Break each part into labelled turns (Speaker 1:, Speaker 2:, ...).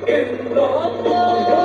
Speaker 1: إلا الله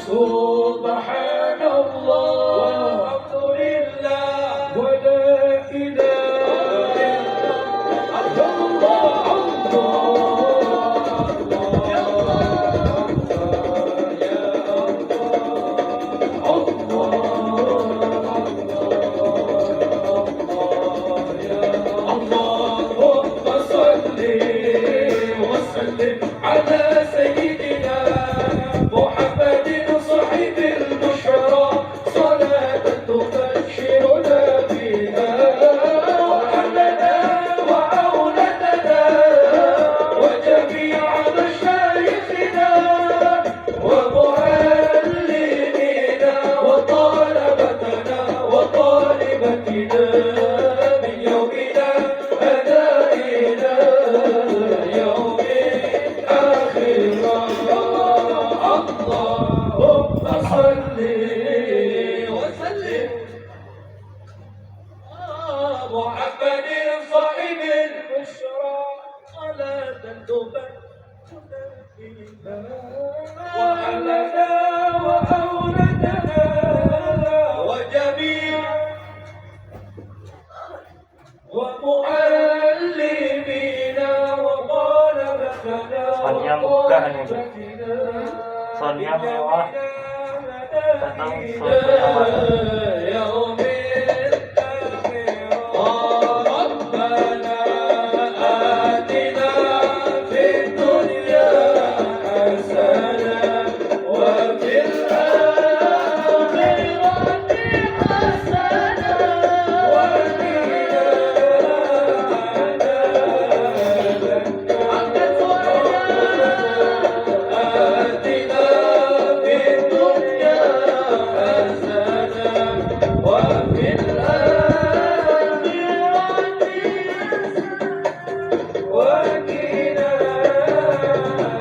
Speaker 1: سبحان الله والحمد لله ولا إله إلا اللهم صل وسلم على سيدنا محمد صاحب البشرى صلاة تبشرنا بها وأهلنا وأولادنا وجميع مشايخنا ومعلمينا وطلبتنا وطالبتنا من يومنا هذا إلى يوم الآخرة. اللهم صل وسلم محمد صاحب البشرى صلاة تبشرنا بها وأهلنا وأولادنا وجميع ومعلمينا وطلبتنا
Speaker 2: Soalnya buka nih, Bu.
Speaker 1: وطالبتنا
Speaker 2: Soundnya mewah, datang soundnya mana?
Speaker 1: يوم ربنا آتنا في الدنيا حسنة وفي الآخرة حسنة وقنا عذاب آتنا في الدنيا حسنة وفي الآخرة وقنا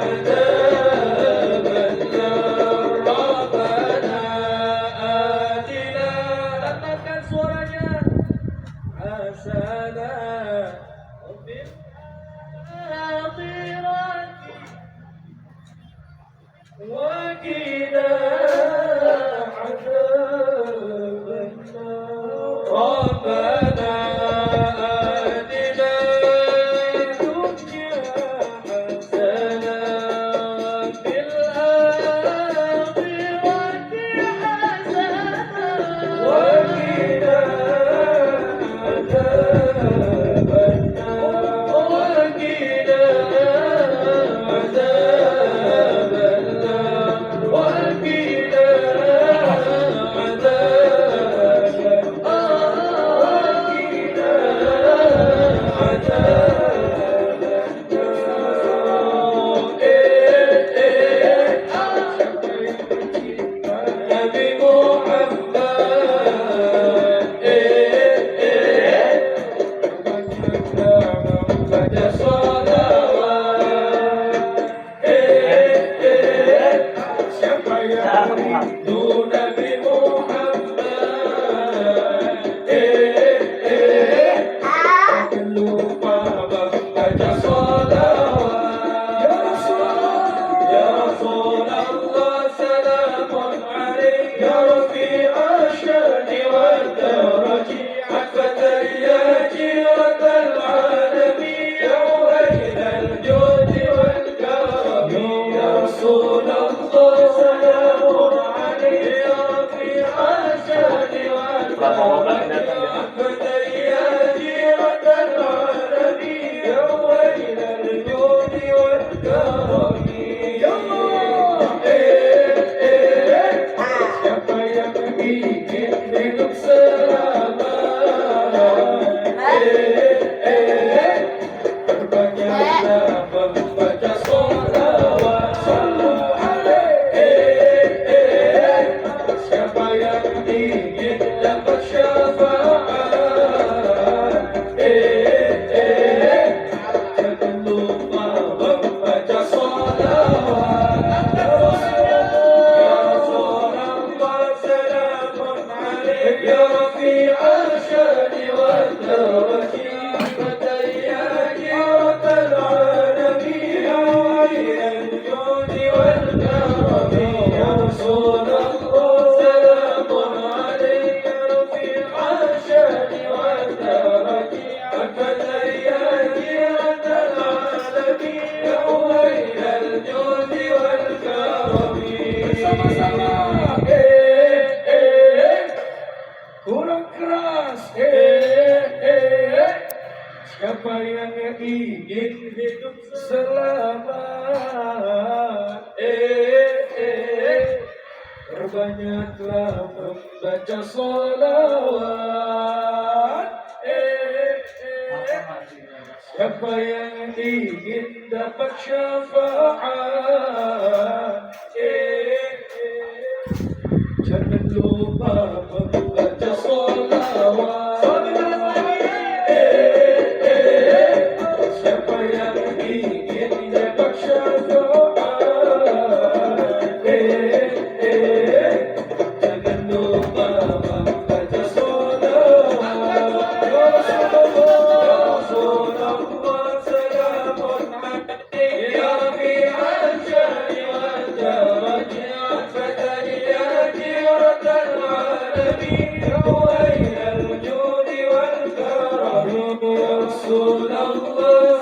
Speaker 1: عذاب النار. ربنا آتنا لقد سورة حسنة وفي الآخرة وقنا عذاب النار. ربنا آتنا الدنيا حسنة في الآخرة حسنة وقنا عذاب النار. وقنا عذاب النار. وقنا عذاب النار. رفيع الشان والدرجة فتياك رب العالمين عين الجود والكرم يا رسول الله سلام عليك رفيع الشان والدرجة فتياك رب العالمين عين الجود والكرم. Sama-sama. Kurang keras. Siapa yang ingin hidup selamat? Perbanyaklah membaca sholawat. Siapa yang ingin dapat syafaat? Jangan lupa membaca sholawat. Siapa yang ingin dapat syafaat? Jangan lupa membaca sholawat. Ya Rasulullah, salamun alaik ya rafi'al syani wal darajat fatahiyat rabbal alamin wa ilal wujudi wal karam. Ya Rasulullah,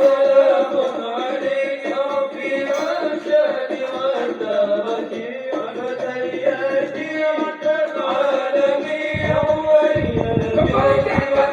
Speaker 1: salamun alaik ya rafi'al syani wal darajat fatahiyat rabbal alamin wa ilal wujudi wal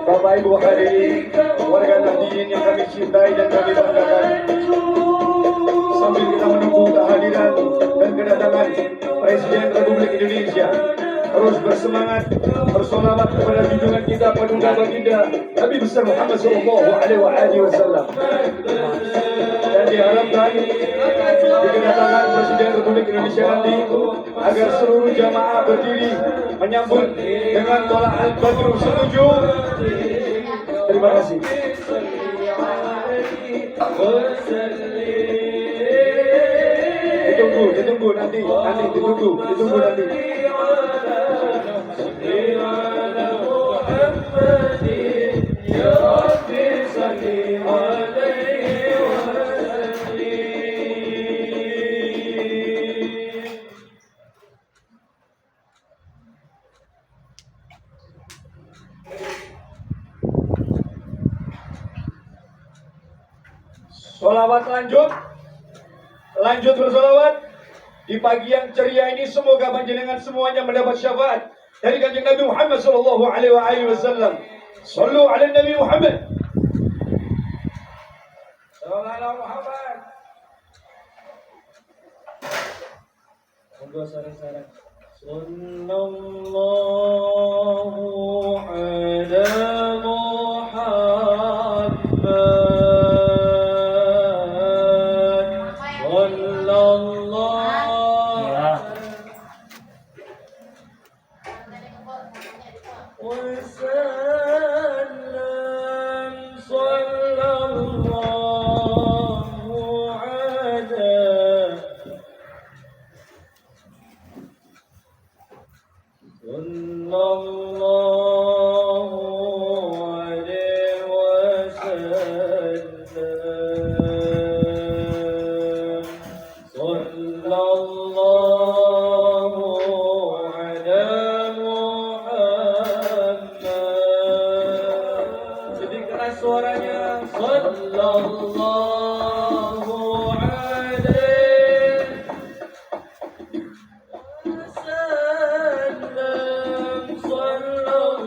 Speaker 3: Bapak Ibu hadirin warga Nahdien yang kami cintai dan kami banggakan, sambil kita menunggu kehadiran dan kedatangan Presiden Republik Indonesia, terus bersemangat bersolawat kepada junjungan kita paduka baginda Nabi besar Muhammad SAW. Dan diharapkan di kedatangan Presiden Republik Indonesia nanti agar seluruh jamaah berdiri menyambut dengan tolak al-badru. Setuju? Terima kasih. Ditunggu nanti ditunggu nanti. Sholawat lanjut bersolawat. Di pagi yang ceria ini semoga panjenengan semuanya mendapat syafaat dari kanjeng Nabi Muhammad sallallahu alaihi wasallam. Sallu ala Nabi Muhammad. Sallallahu ala Muhammad. Monggo sareng-sareng. Sallallahu ala Muhammad. Suaranya sallallahu alaihi wasallam sallallahu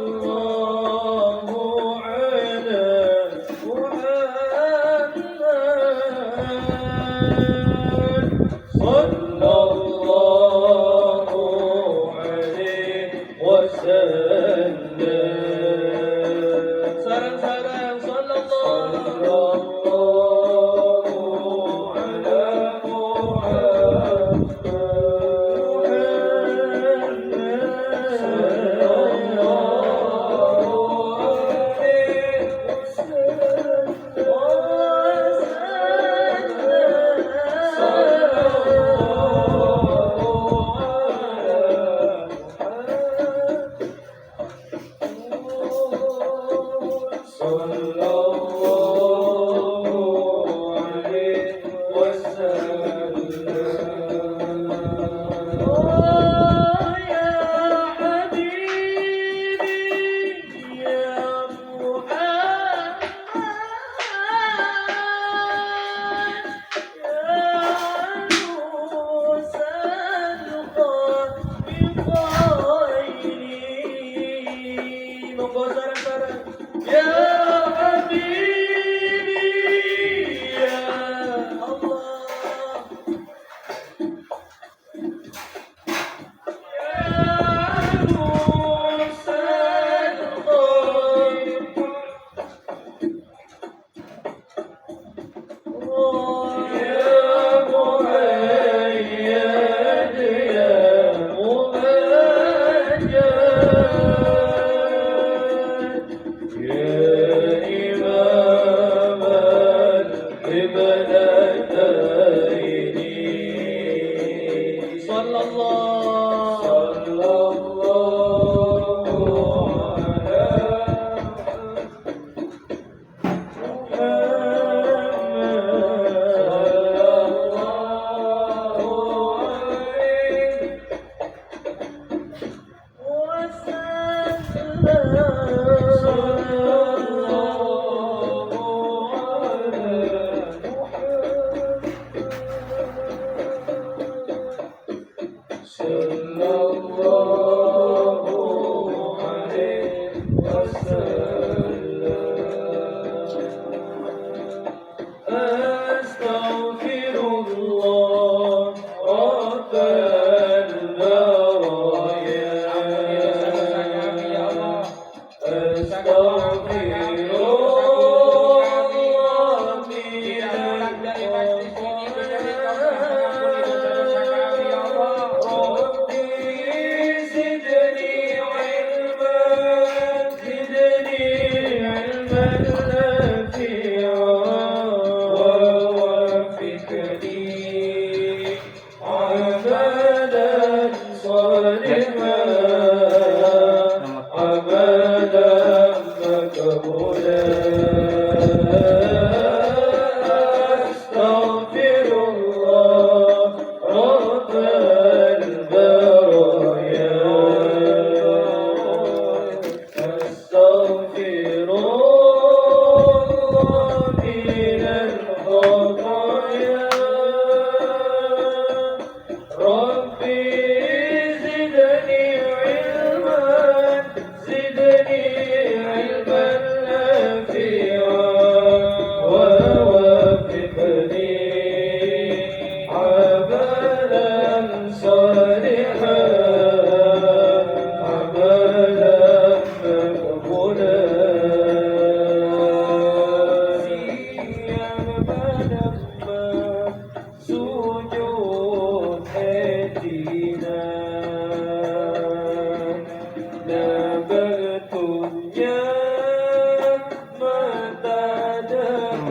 Speaker 3: alaihi Muhammad sallallahu alaihi wasallam. Sarang-sarang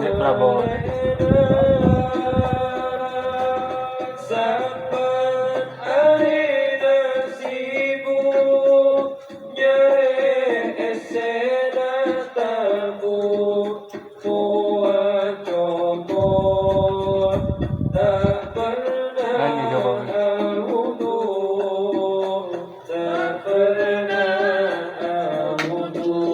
Speaker 2: Ini Prabowo.
Speaker 1: Sampai hari nasibmu nyeri esena tabu kuat comot tak
Speaker 2: Nyanyi Jokowi.
Speaker 1: pernah ahudu tak pernah ahudu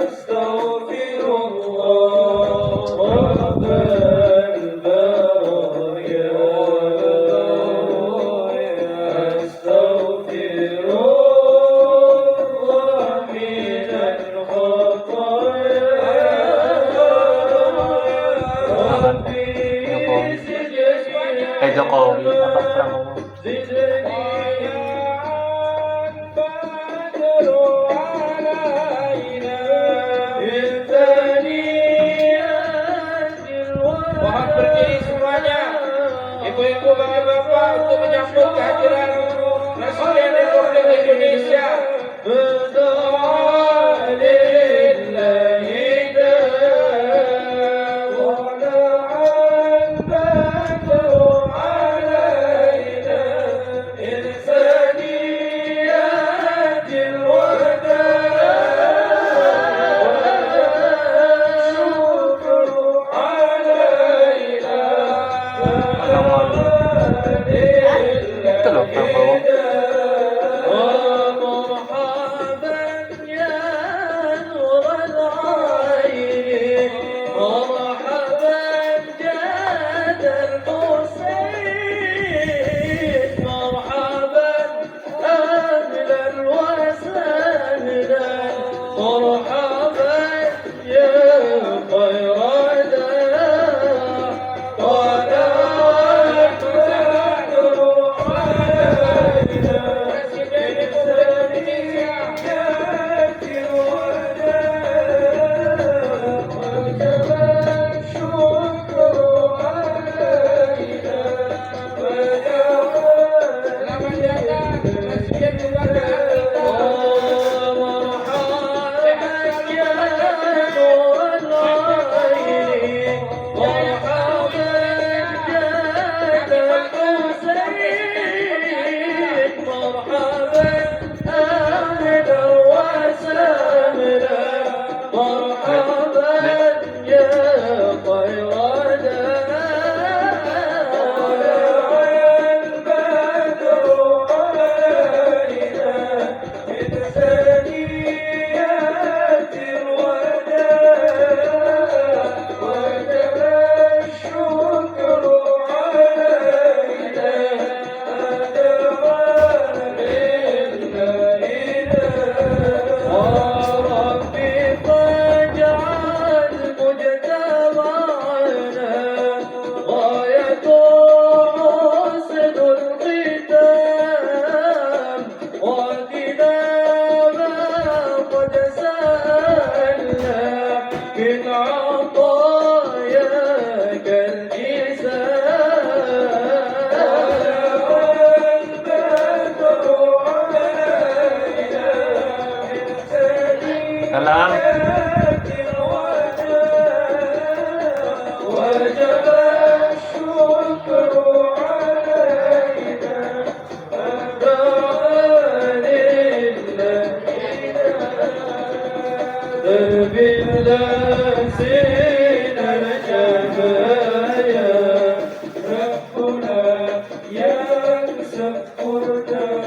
Speaker 1: Astaghfirullah Rabbal baraya Astaghfirullah minal khataya Rabbi zidni
Speaker 2: Jokowi apa Prabowo?
Speaker 1: Mohon berdiri semuanya, ibu-ibu, bapak-bapak, untuk menyambut kehadiran Presiden Republik Indonesia.
Speaker 2: Itu loh Prabowo. Salam.
Speaker 1: وجب الشكر علينا أدعى للذين بالذين الجبايا ربنا ينسى القرآن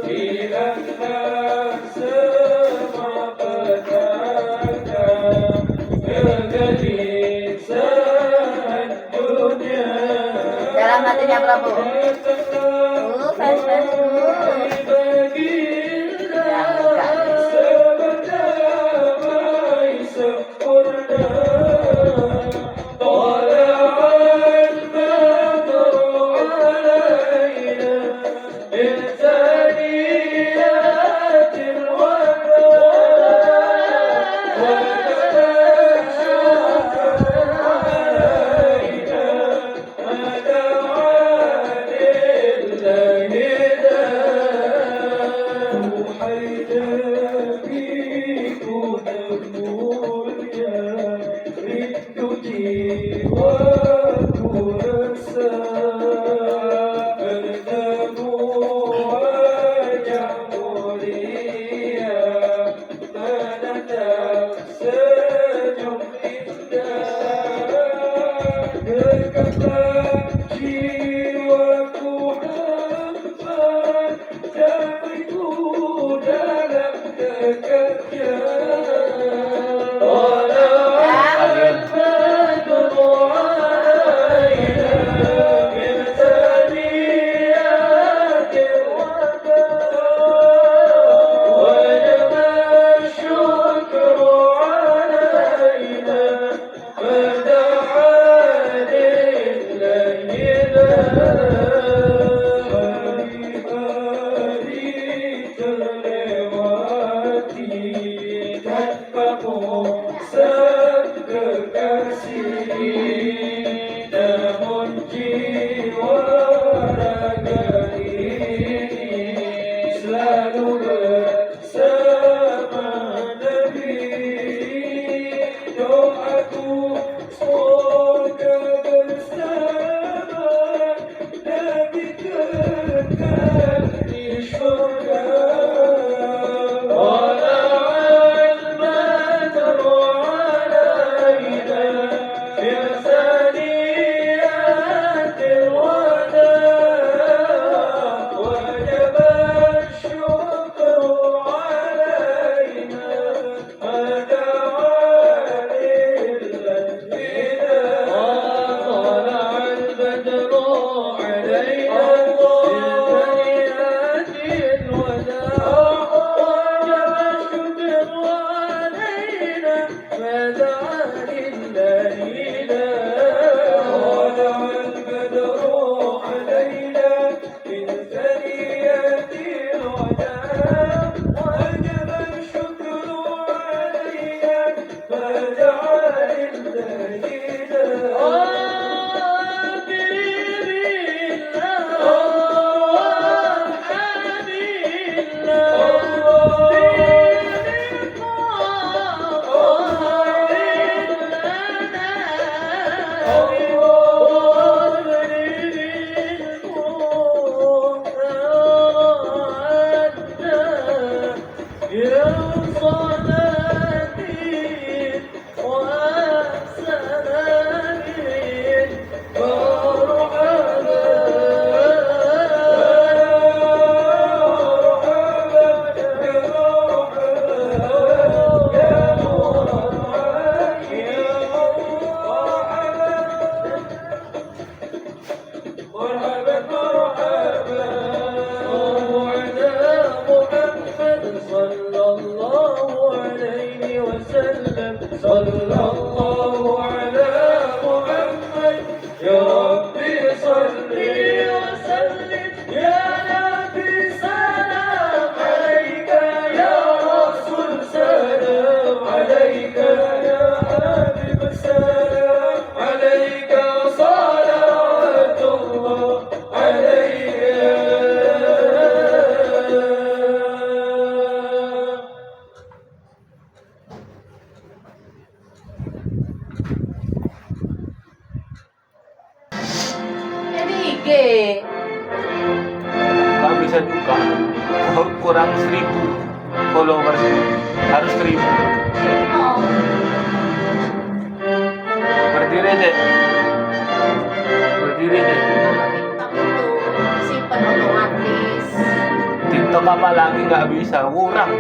Speaker 1: في الناس ما بداك
Speaker 4: Dalam hatinya Prabowo. Fans Ya, enggak.
Speaker 1: senyum indah dekatlah jiwaku hamba damaiku dalam dekatnya namun jiwa raga ini selalu bersama Nabi. Doaku semoga bersama Nabi kekal di surga.
Speaker 2: Nggak bisa juga. Kurang 1000 followers. Harus 1000. Berdiri deh.
Speaker 4: TikTok itu simpen otomatis.
Speaker 2: TikTok apa lagi nggak bisa. Kurang.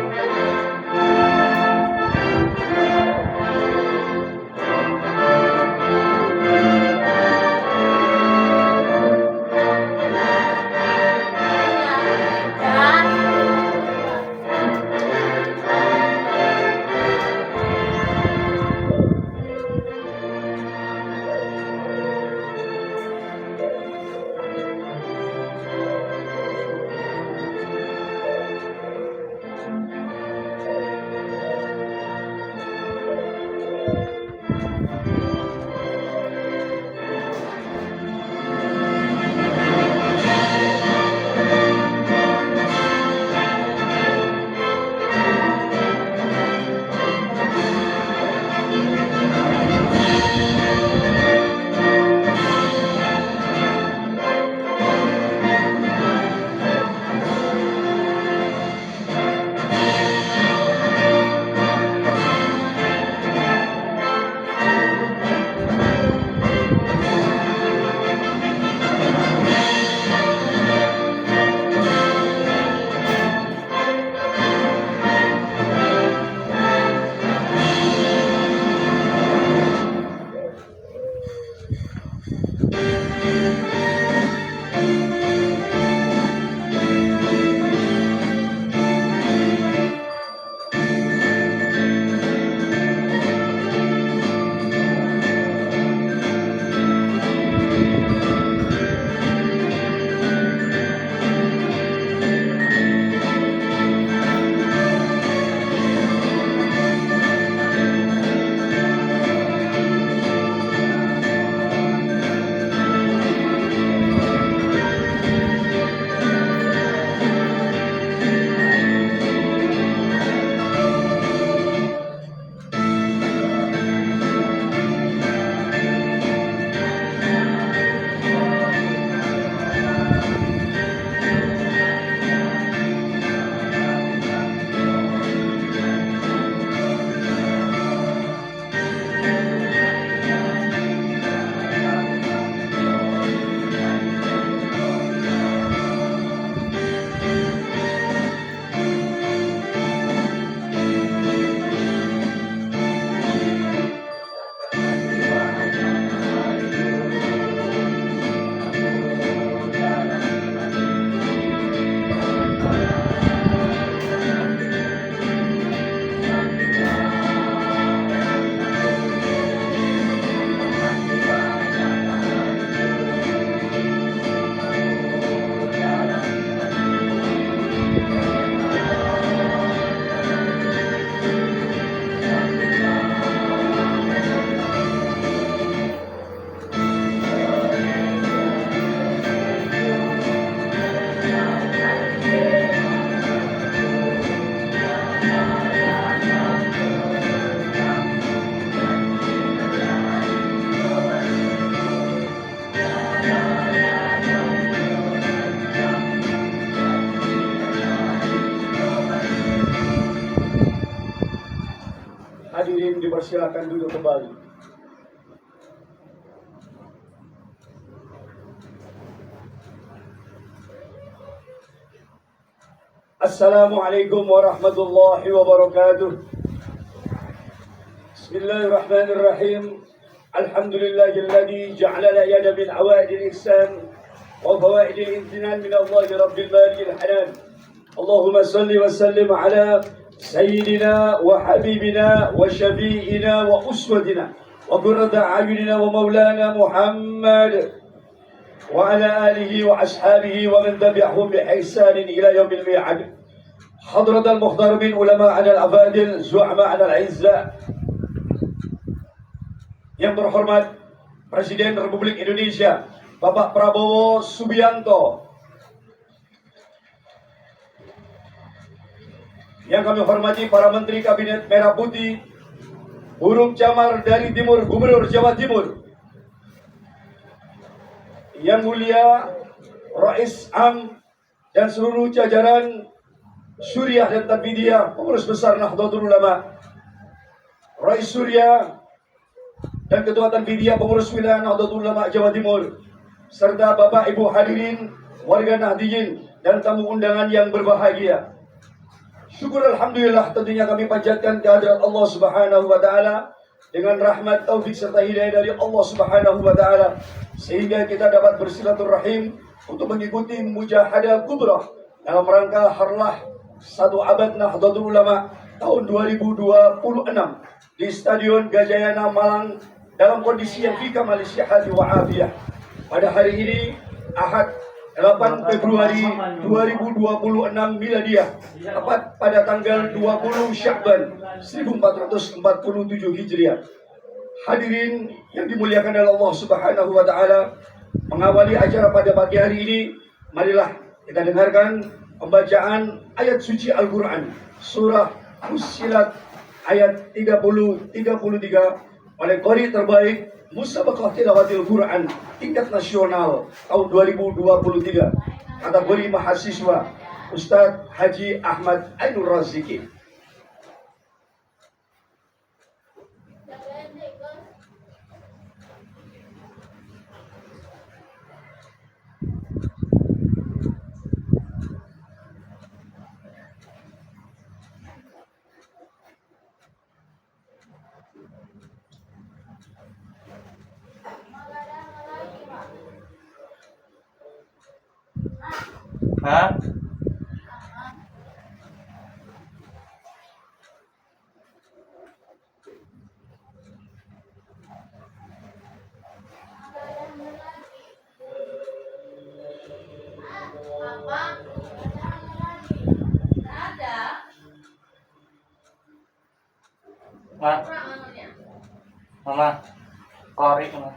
Speaker 3: hadirin dipersilakan duduk kembali. Assalamualaikum warahmatullahi wabarakatuh. Bismillahirrahmanirrahim. Alhamdulillahilladzi ja'ala yada min awaidil ihsan wa fawaidil imtinan min Allah rabbil malil hanan. Allahumma salli wa sallim ala sayyidina wa habibina wa syafi'ina wa uswatina wa qurrata a'yunina wa maulana Muhammad وعلى آله وأصحابه ومن تبعهم بإحسان إلى يوم الميعاد. حضرة المختار من علماءنا الأفاضل زعماء الأعزاء yang terhormat Presiden Republik Indonesia Bapak Prabowo Subianto, yang kami hormati para Menteri Kabinet Merah Putih, burung camar dari Timur, Gubernur Jawa Timur, yang mulia Rais Am dan seluruh jajaran Suriah dan Tanfidiyah, pengurus besar Nahdlatul Ulama, Rais Suriah dan Ketua Tanfidiyah pengurus wilayah Nahdlatul Ulama Jawa Timur, serta Bapak Ibu hadirin, warga Nahdiyin dan tamu undangan yang berbahagia. Syukur alhamdulillah tentunya kami panjatkan kehadirat Allah Subhanahu wa taala dengan rahmat, taufik serta hidayah dari Allah Subhanahu wa taala, sehingga kita dapat bersilaturahim untuk mengikuti mujahadah kubrah dalam rangka harlah 1 abad Nahdlatul Ulama tahun 2026 di Stadion Gajayana Malang dalam kondisi yang fi kamal sihhati wa afiyah. Pada hari ini Ahad 8 Februari 2026 Miladiah, tepat pada tanggal 20 Sya'ban 1447 Hijriah. Hadirin yang dimuliakan oleh Allah Subhanahu wa taala, mengawali acara pada pagi hari ini, marilah kita dengarkan pembacaan ayat suci Al-Qur'an surah Fussilat ayat 30-33 oleh qari terbaik Musabaqah Tilawatil Quran tingkat nasional tahun 2023, kategori mahasiswa, Ustadz Haji Ahmad Ainur Raziki.
Speaker 2: Hah? Ma, mama, kori mama.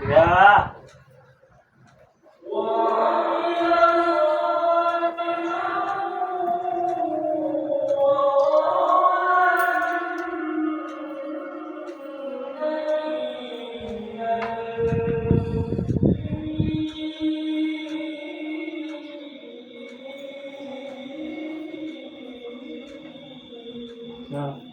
Speaker 2: Ya. Nah.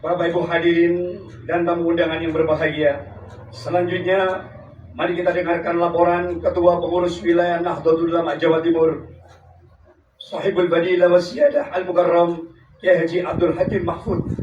Speaker 3: Bapak Ibu hadirin dan tamu undangan yang berbahagia, selanjutnya mari kita dengarkan laporan Ketua Pengurus Wilayah Nahdlatul Ulama Jawa Timur, Sahibul Fadilah wa Siyadah Al-Mukarram Kiai Haji Abdul Hakim Mahfud.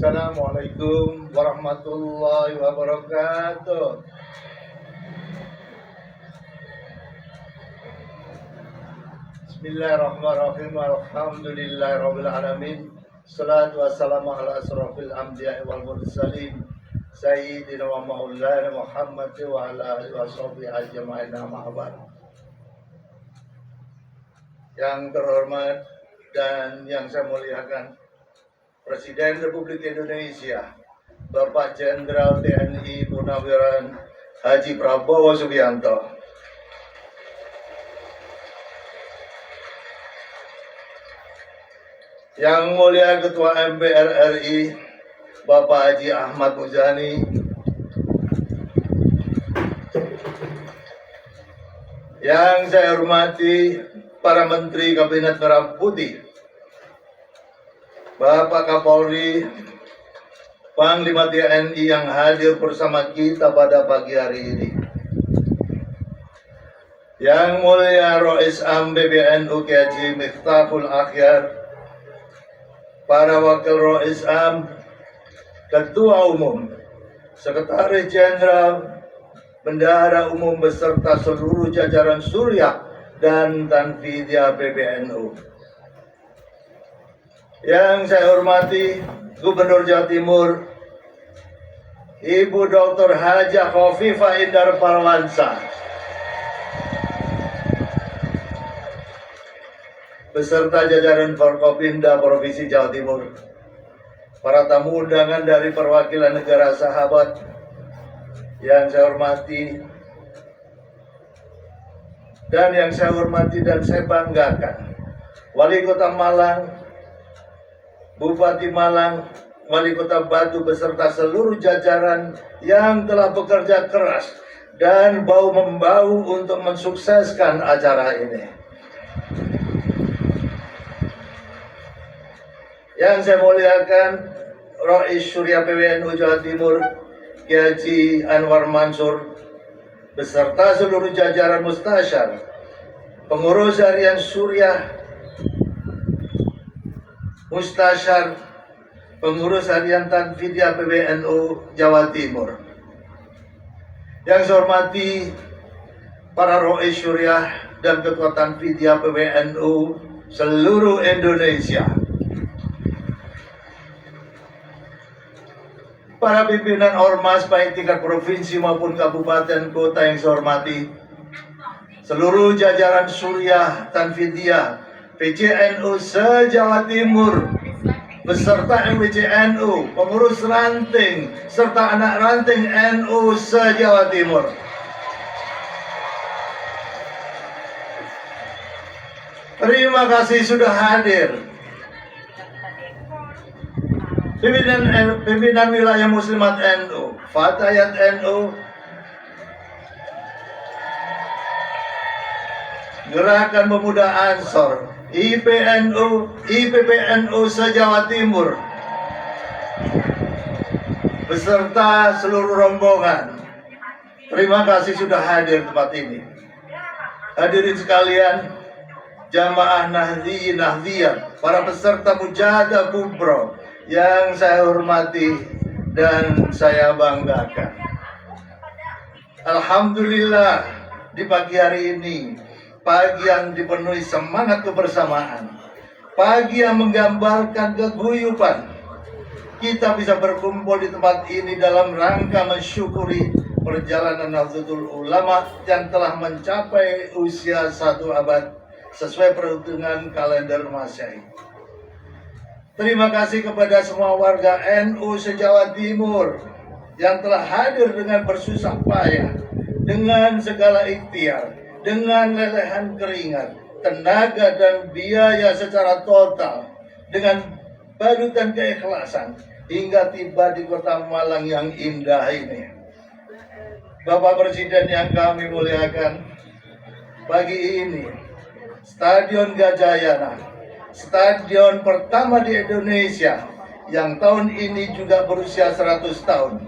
Speaker 5: Assalamualaikum warahmatullahi wabarakatuh. Bismillahirrahmanirrahim. Alhamdulillahirabbil alamin. Salatu wassalamu ala asrofil anbiya'i wal mursalin Sayyidina wa maulana Muhammad wa ala alihi wa sahbihi ajma'in, amma ba'd. Yang terhormat dan yang saya muliakan Presiden Republik Indonesia Bapak Jenderal TNI Purnawiran Haji Prabowo Subianto, Yang Mulia Ketua MPR RI Bapak Haji Ahmad Muzani, yang saya hormati para Menteri Kabinet Merah Putih, Bapak Kapolri, Panglima TNI yang hadir bersama kita pada pagi hari ini, Yang Mulia Rois Am PBNU Kiai Haji Miftahul Akhyar, para Wakil Rois Am, Ketua Umum, Sekretaris Jenderal, Bendahara Umum beserta seluruh jajaran Suriah dan Tanfidiyah PBNU. Yang saya hormati Gubernur Jawa Timur, Ibu Dr. Hajah Khofifah Indar Parawansa, beserta jajaran Forkopimda Provinsi Jawa Timur, para tamu undangan dari perwakilan negara sahabat yang saya hormati dan yang saya hormati dan saya banggakan, Wali Kota Malang, Bupati Malang, Wali Kota Batu beserta seluruh jajaran yang telah bekerja keras dan bahu-membahu untuk mensukseskan acara ini. Yang saya muliakan, Rois Surya PBNU Jawa Timur, Kiai Haji Anwar Mansur, beserta seluruh jajaran Mustasyar, pengurus harian Surya, Mustasyar, pengurus harian Tanfidiyah PBNU Jawa Timur. Yang saya hormati para Rois Surya dan Ketua Tanfidiyah PBNU seluruh Indonesia, para pimpinan ormas baik tingkat provinsi maupun kabupaten kota yang saya hormati, seluruh jajaran Suriah, Tanfidiyah, PCNU se-Jawa Timur, beserta MWCNU, pengurus ranting, serta anak ranting NU se-Jawa Timur. Terima kasih sudah hadir. Pimpinan wilayah Muslimat NU, Fatayat NU, Gerakan Pemuda Ansor, IPNU, IPPNU se-Jawa Timur, beserta seluruh rombongan. Terima kasih sudah hadir tempat ini. Hadirin sekalian, jamaah Nahdliyin Nahdliyah, para peserta Mujahadah Kubro yang saya hormati dan saya banggakan. Alhamdulillah, di pagi hari ini, pagi yang dipenuhi semangat kebersamaan, pagi yang menggambarkan keguyuban, kita bisa berkumpul di tempat ini dalam rangka mensyukuri perjalanan Nahdlatul Ulama yang telah mencapai usia 1 abad sesuai perhitungan kalender Masehi. Terima kasih kepada semua warga NU se-Jawa Timur yang telah hadir dengan bersusah payah, dengan segala ikhtiar, dengan lelehan keringat, tenaga dan biaya secara total, dengan balutan keikhlasan, hingga tiba di kota Malang yang indah ini. Bapak Presiden yang kami muliakan, pagi ini Stadion Gajayana, stadion pertama di Indonesia yang tahun ini juga berusia 100 tahun.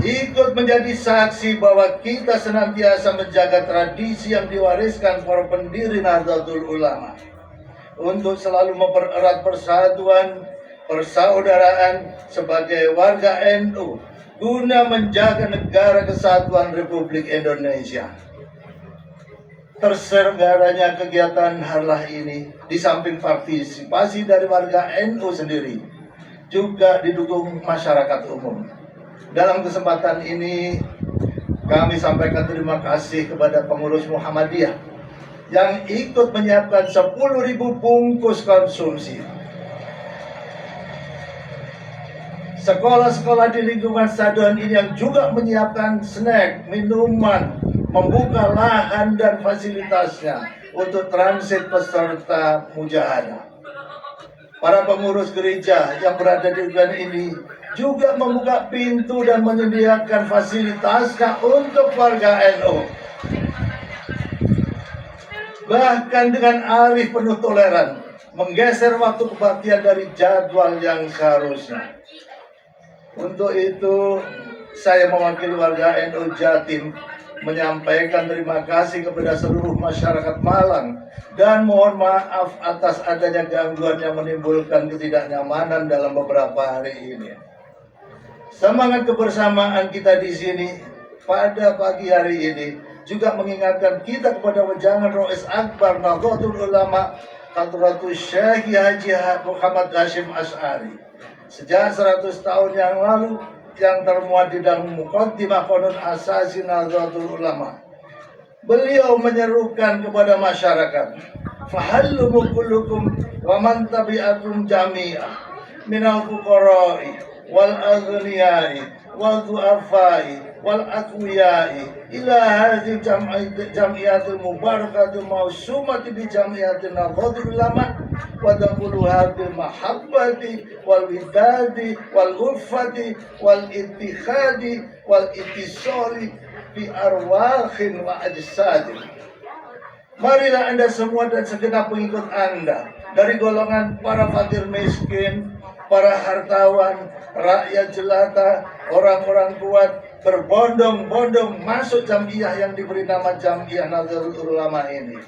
Speaker 5: Ikut menjadi saksi bahwa kita senantiasa menjaga tradisi yang diwariskan para pendiri Nahdlatul Ulama untuk selalu mempererat persatuan, persaudaraan sebagai warga NU guna menjaga negara kesatuan Republik Indonesia. Terselenggaranya kegiatan harlah ini di samping partisipasi dari warga NU sendiri juga didukung masyarakat umum. Dalam kesempatan ini kami sampaikan terima kasih kepada pengurus Muhammadiyah yang ikut menyiapkan 10.000 bungkus konsumsi. Sekolah-sekolah di lingkungan stadion ini yang juga menyiapkan snack, minuman, membuka lahan dan fasilitasnya untuk transit peserta mujahadah. Para pengurus gereja yang berada di lingkungan ini juga membuka pintu dan menyediakan fasilitasnya untuk warga NU. Bahkan dengan arif penuh toleran, menggeser waktu kebaktian dari jadwal yang seharusnya. Untuk itu, saya mewakili warga NU Jatim menyampaikan terima kasih kepada seluruh masyarakat Malang dan mohon maaf atas adanya gangguan yang menimbulkan ketidaknyamanan dalam beberapa hari ini. Semangat kebersamaan kita di sini pada pagi hari ini juga mengingatkan kita kepada wejangan Rois Akbar Nahdlatul Ulama Hadratus Syekh Haji Muhammad Hashim Asy'ari sejak 100 tahun yang lalu yang termuat di dalam Muqaddimah Qanun Asasi Nahdlatul Ulama. Beliau menyerukan kepada masyarakat, fahallumu kullukum wa man tabi'akum jami'ah minal fuqara'i wal aghniyai wal du'afai wal aqwiyai ila hadhihi jam'iyatil mubarakatil mausumati bi jam'iyatin Nahdlatul Ulama wa dakhuluha bil mahabbati wal widadi wal ulfati wal ittikhadi wal ittisali bi arwahin wa ajsadin. Marilah Anda semua dan segenap pengikut Anda dari golongan para fakir miskin, para hartawan, rakyat jelata, orang-orang kuat berbondong-bondong masuk jamiah yang diberi nama Jamiah Nahdlatul Ulama ini.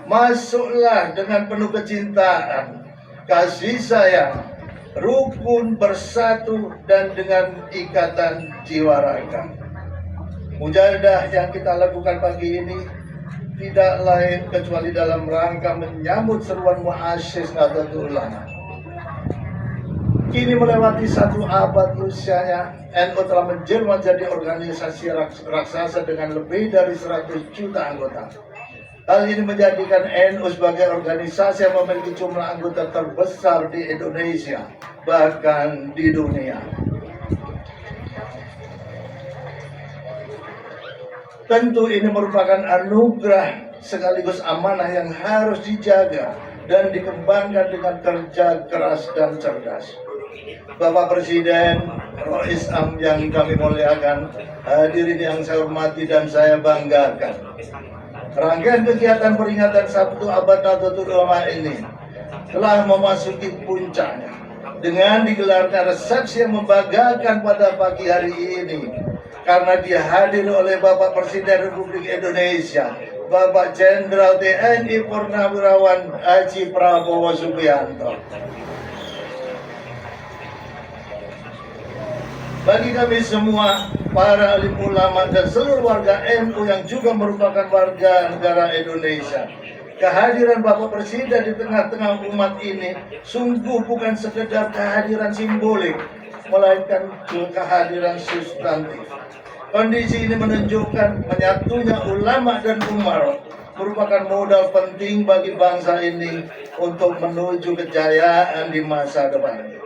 Speaker 5: Masuklah dengan penuh kecintaan, kasih sayang, rukun, bersatu, dan dengan ikatan jiwa raga. Mujahadah yang kita lakukan pagi ini tidak lain kecuali dalam rangka menyambut seruan muassis Nahdlatul Ulama. Kini melewati 1 abad usianya, NU telah menjelma menjadi organisasi raksasa dengan lebih dari 100 juta anggota. Hal ini menjadikan NU sebagai organisasi yang memiliki jumlah anggota terbesar di Indonesia, bahkan di dunia. Tentu ini merupakan anugerah sekaligus amanah yang harus dijaga dan dikembangkan dengan kerja keras dan cerdas. Bapak Presiden, Rois Am yang kami muliakan, hadirin yang saya hormati dan saya banggakan. Rangkaian kegiatan peringatan Sabtu Abad Nahdlatul Ulama ini telah memasuki puncaknya dengan digelarnya resepsi yang membanggakan pada pagi hari ini karena dihadiri oleh Bapak Presiden Republik Indonesia, Bapak Jenderal TNI Purnawirawan Haji Prabowo Subianto. Bagi kami semua, para alim ulama dan seluruh warga NU yang juga merupakan warga negara Indonesia, kehadiran Bapak Presiden di tengah-tengah umat ini sungguh bukan sekedar kehadiran simbolik, melainkan kehadiran substantif. Kondisi ini menunjukkan menyatunya ulama dan umar merupakan modal penting bagi bangsa ini untuk menuju kejayaan di masa depan.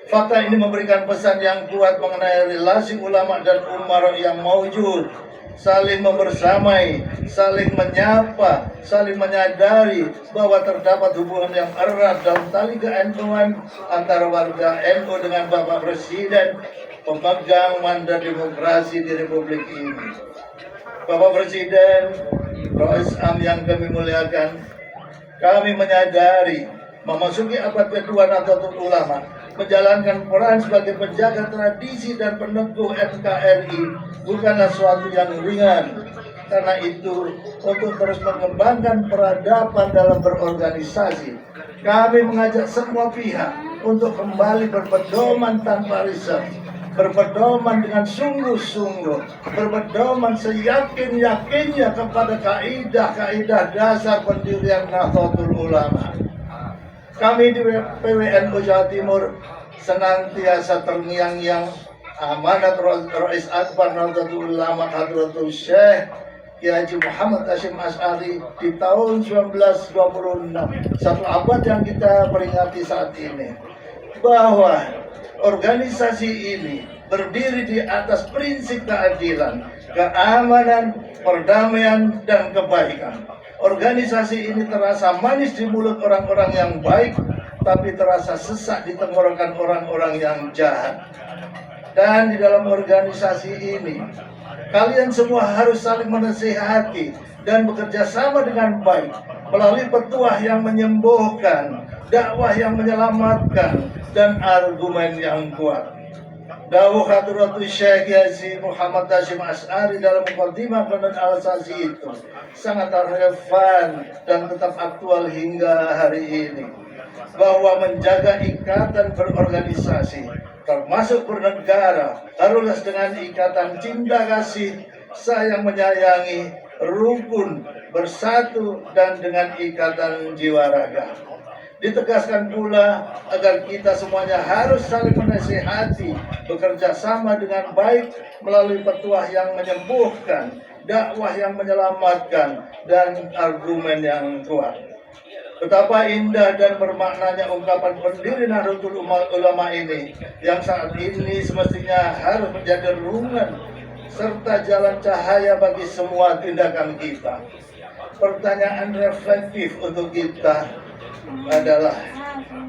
Speaker 5: Fakta ini memberikan pesan yang kuat mengenai relasi ulama dan umar yang maujud, saling membersamai, saling menyapa, saling menyadari bahwa terdapat hubungan yang erat dalam tali ke-NU-an antara warga NU dengan Bapak Presiden, pemegang mandat demokrasi di Republik ini. Bapak Presiden, Rois Am yang kami muliakan, kami menyadari memasuki abad kedua Nahdlatul Ulama menjalankan peran sebagai penjaga tradisi dan peneguh NKRI bukanlah suatu yang ringan. Karena itu, untuk terus mengembangkan peradaban dalam berorganisasi, kami mengajak semua pihak untuk kembali berpedoman tanpa riset, berpedoman dengan sungguh-sungguh, berpedoman seyakin-yakinnya kepada kaidah-kaidah dasar pendirian Nahdlatul Ulama. Kami di PWNU Jawa Timur senantiasa terngiang-ngiang amanat Rois Akbar Nahdlatul Ulama Hadratus Syekh Haji Muhammad Hashim Asy'ari di tahun 1926, 1 abad yang kita peringati saat ini, bahwa organisasi ini berdiri di atas prinsip keadilan, keamanan, perdamaian, dan kebaikan. Organisasi ini terasa manis di mulut orang-orang yang baik, tapi terasa sesak di tenggorokan orang-orang yang jahat. Dan di dalam organisasi ini, kalian semua harus saling menasihati dan bekerja sama dengan baik melalui petuah yang menyembuhkan, dakwah yang menyelamatkan, dan argumen yang kuat. Dawuh Hadratus Syekh Yazi Muhammad Hashim Asy'ari dalam Muqaddimah Qanun Al-Asasi itu sangat relevan dan tetap aktual hingga hari ini, bahwa menjaga ikatan berorganisasi termasuk bernegara harus dengan ikatan cinta kasih, sayang menyayangi, rukun, bersatu, dan dengan ikatan jiwa raga. Ditegaskan pula agar kita semuanya harus saling menasihati, bekerja sama dengan baik melalui petuah yang menyembuhkan, dakwah yang menyelamatkan, dan argumen yang kuat. Betapa indah dan bermaknanya ungkapan pendiri Nahdlatul Ulama ini, yang saat ini semestinya harus menjadi rungan serta jalan cahaya bagi semua tindakan kita. Pertanyaan reflektif untuk kita adalah,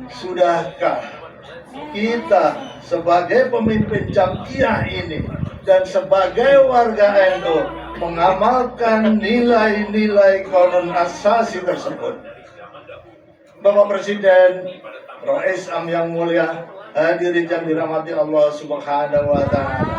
Speaker 5: sudahkah kita sebagai pemimpin jamiah ini dan sebagai warga NU mengamalkan nilai-nilai Qanun Asasi tersebut? Bapak Presiden, Rais Am yang mulia, hadirin yang dirahmati Allah Subhanahu wa Ta'ala.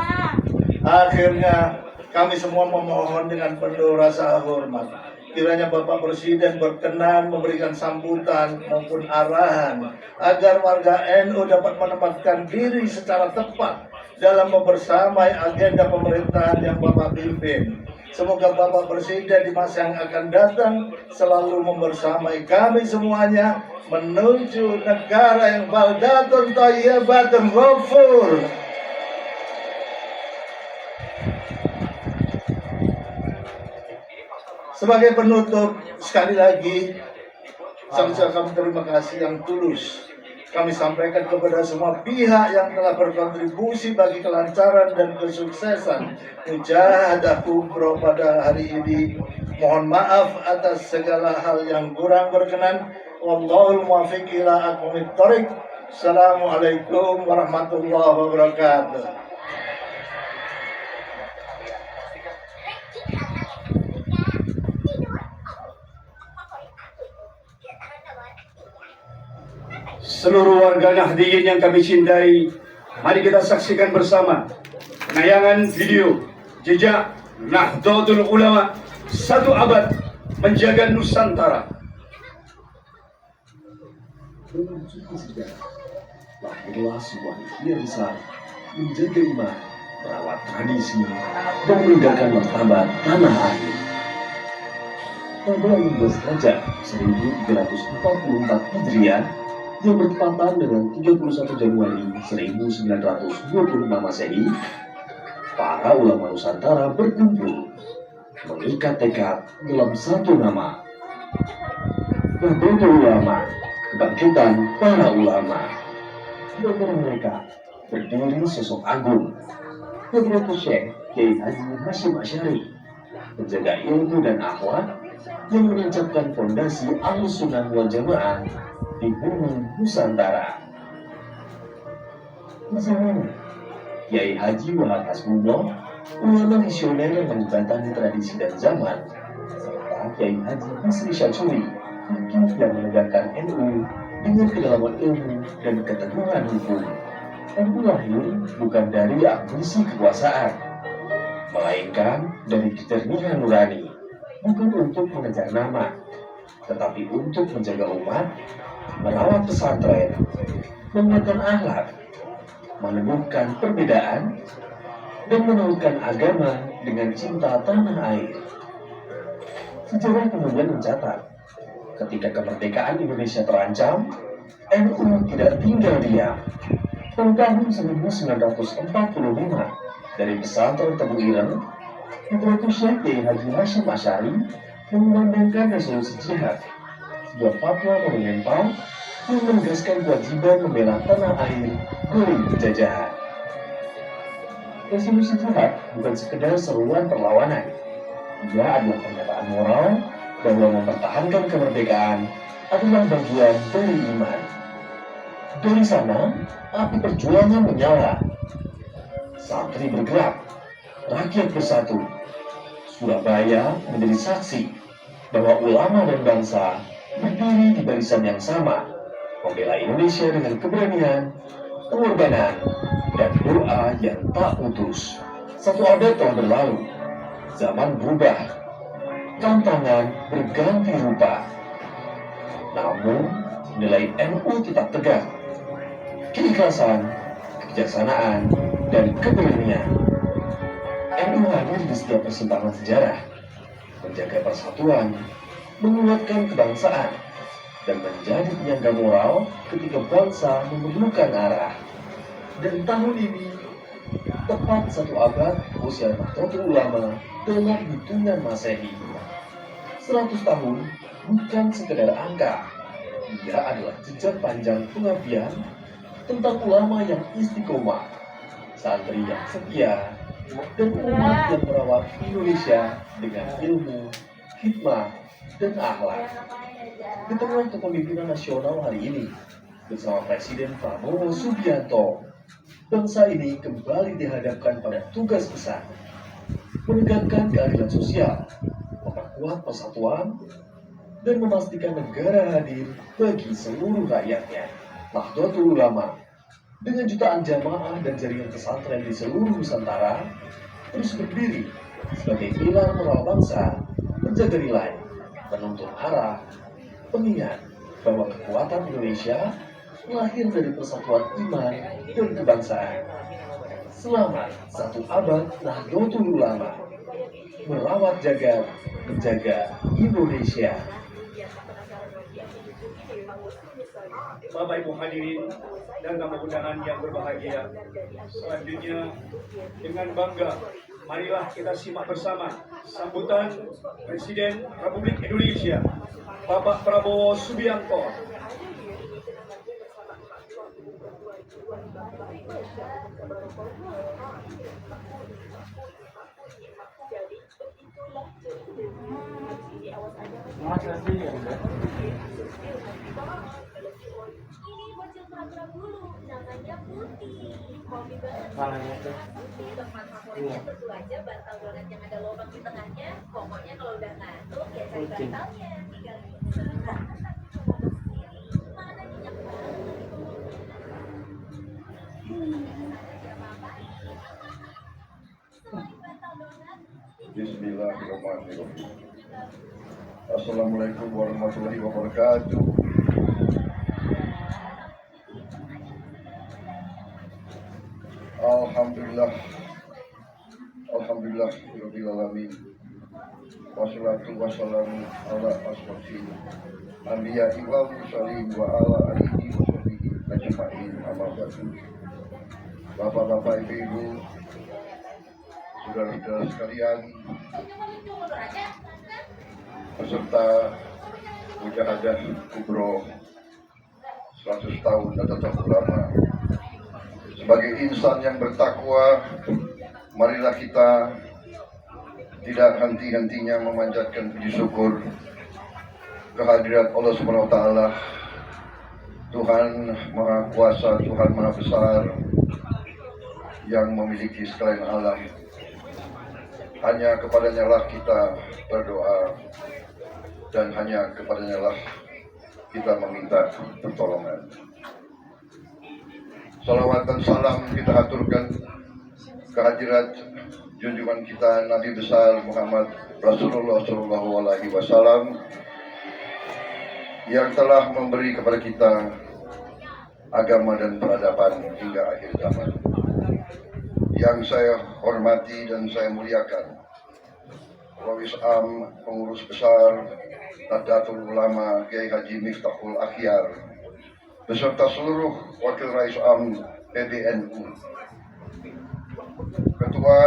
Speaker 5: Akhirnya kami semua memohon dengan penuh rasa hormat, kiranya Bapak Presiden berkenan memberikan sambutan maupun arahan agar warga NU dapat menempatkan diri secara tepat dalam membersamai agenda pemerintahan yang Bapak pimpin. Semoga Bapak Presiden di masa yang akan datang selalu membersamai kami semuanya menuju negara yang baldatun thayyibatun ghafur. Sebagai penutup, sekali lagi kami terima kasih yang tulus kami sampaikan kepada semua pihak yang telah berkontribusi bagi kelancaran dan kesuksesan mujahadah kubro pada hari ini. Mohon maaf atas segala hal yang kurang berkenan. Wallahul muwaffiq ila aqwamit thoriq. Assalamualaikum warahmatullahi wabarakatuh.
Speaker 3: Seluruh warga Nahdliyin yang kami cintai, mari kita saksikan bersama penayangan video jejak Nahdlatul Ulama 1 abad menjaga Nusantara.
Speaker 6: Dengan suku sejarah, lahirlah sebuah ikhtiar besar menjaga iman, merawat tradisi, dan meninggalkan martabat tanah air. Pada 15 Rajab 1344 Hijriah yang bertepatan dengan 31 Januari 1925 Masehi, para ulama Nusantara berkumpul mengikat tekad dalam satu nama, Nahdlatul Ulama, kebangkitan para ulama. Di antara mereka berdiri sosok agung, Hadratus Syekh Kiai Haji Hashim Asy'ari, penjaga ilmu dan akhlak yang menancapkan fondasi Ahlussunnah wal Jamaah di bumi Nusantara. Bersamanya Kiai Haji Wahab Hasbullah, ulama visioner yang menjembatani tradisi dan zaman, serta Kiai Haji Hasri Syadzuri, hakim yang menegakkan NU dengan kedalaman ilmu dan keteguhan hukum. NU lahir bukan dari ambisi kekuasaan, melainkan dari kejernihan nurani, bukan untuk mengejar nama, tetapi untuk menjaga umat, merawat pesantren, menguatkan akhlak, meneguhkan perbedaan, dan menautkan agama dengan cinta tanah air. Sejarah kemudian mencatat, ketika kemerdekaan Indonesia terancam, NU tidak tinggal diam. Pada tahun 1945, dari pesantren Tebu Ireng, Hadratus Syekh Kiai Haji Hashim Asy'ari mengumandangkan resolusi jihad, sebuah fatwa monumental yang menegaskan kewajiban membela tanah air dari penjajahan. Resolusi jihad bukan sekedar seruan perlawanan, ia adalah pernyataan moral bahwa mempertahankan kemerdekaan adalah bagian dari iman. Dari sana, api perjuangan menyala. Santri bergerak, rakyat bersatu. Surabaya menjadi saksi bahwa ulama dan bangsa berdiri di barisan yang sama, membela Indonesia dengan keberanian, pengorbanan, dan doa yang tak putus. Satu abad telah berlalu, zaman berubah, tantangan berganti rupa. Namun, nilai NU tetap tegak. Keikhlasan, kebijaksanaan, dan keberanian. NU hadir di setiap persimpangan sejarah, menjaga persatuan, menguatkan kebangsaan, dan menjadi penyangga moral ketika bangsa memerlukan arah. Dan tahun ini, tepat 1 abad usia Nahdlatul Ulama dalam hitungan Masehi. 100 tahun bukan sekedar angka, ia adalah jejak panjang pengabdian tentang ulama yang istiqomah, santri yang setia, dan umat yang merawat Indonesia dengan ilmu, hikmah, dan akhlak. Di tengah kepemimpinan nasional hari ini, bersama Presiden Prabowo Subianto, bangsa ini kembali dihadapkan pada tugas besar, menegakkan keadilan sosial, memperkuat persatuan, dan memastikan negara hadir bagi seluruh rakyatnya. Nahdlatul Ulama dengan jutaan jamaah dan jaringan pesantren di seluruh Nusantara terus berdiri sebagai pilar moral bangsa, menjaga nilai, menuntun arah, pengingat bahwa kekuatan Indonesia lahir dari persatuan iman dan kebangsaan. Selamat 1 abad Nahdlatul Ulama, merawat jagat, menjaga Indonesia.
Speaker 3: Bapak Ibu hadirin dan tamu undangan yang berbahagia, selanjutnya dengan bangga marilah kita simak bersama sambutan Presiden Republik Indonesia Bapak Prabowo Subianto.
Speaker 7: Ini bocil program dulu, namanya Putih. Hobi banget. Tempat favoritnya tentu aja bantal donat yang ada lubang di tengahnya. Pokoknya kalau udah ngantuk ya cari bantalnya. Tinggal mana nyenyak banget.
Speaker 5: Bismillahirrahmanirrahim. Assalamualaikum warahmatullahi wabarakatuh. Alhamdulillah, Alhamdulillah, Rabbil Alamin. Wassalatu wassalamu ala asrofil anbiya wal mursalin wa ala alihi wa sahbihi ajma'in, amma ba'du. Bapak-bapak, ibu-ibu, saudara-saudara sekalian, peserta Mujahadah Kubro 100 tahun Nahdlatul Ulama. Sebagai insan yang bertakwa, marilah kita tidak henti-hentinya memanjatkan puji syukur kehadirat Allah Subhanahu wa taala, Tuhan Maha Kuasa, Tuhan Maha Besar yang memiliki sekalian alam. Hanya kepadanya lah kita berdoa dan hanya kepadanya lah kita meminta pertolongan. Salawat dan salam kita aturkan kehadirat junjungan kita Nabi besar Muhammad Rasulullah SAW yang telah memberi kepada kita agama dan peradaban hingga akhir zaman. Yang saya hormati dan saya muliakan Wawis Am, pengurus besar Nahdlatul Ulama Kiai Haji Miftahul Akhyar, beserta seluruh Wakil Rais Am PBNU, Ketua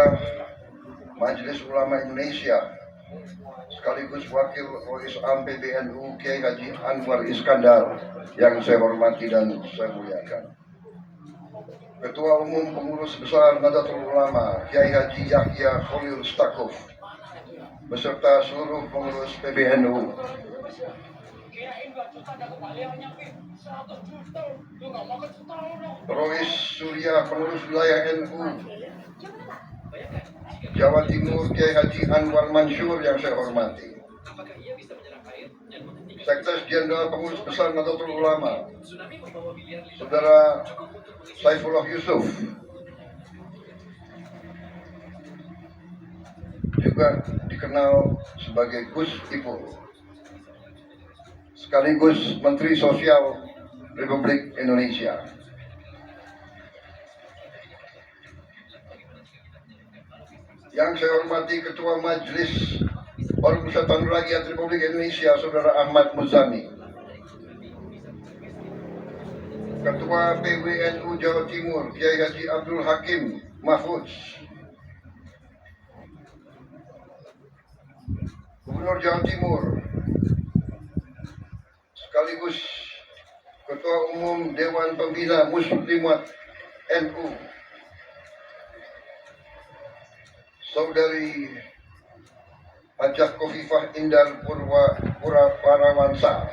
Speaker 5: Majelis Ulama Indonesia, sekaligus Wakil Rais Am PBNU Kiai Haji Anwar Iskandar yang saya hormati dan saya muliakan, Ketua Umum Pengurus Besar Nahdlatul Ulama Kiai Haji Yahya Khalil Stakuf, beserta seluruh pengurus PBNU. Rois Surya, pengurus wilayah NU Jawa Timur, Kiai Haji Anwar Mansur yang saya hormati. Sekretaris Jenderal Pengurus Besar Nahdlatul Ulama, Saudara Saifullah Yusuf, juga dikenal sebagai Gus Ipul, sekaligus Menteri Sosial Republik Indonesia. Yang saya hormati Ketua Majelis Permusyawaratan Rakyat Republik Indonesia, Saudara Ahmad Muzani, Ketua PWNU Jawa Timur, Kiai Haji Abdul Hakim Mahfudz, Gubernur Jawa Timur, sekaligus Ketua Umum Dewan Pembina Muslimat NU, Saudari Hajah Khofifah Indar Parawansa,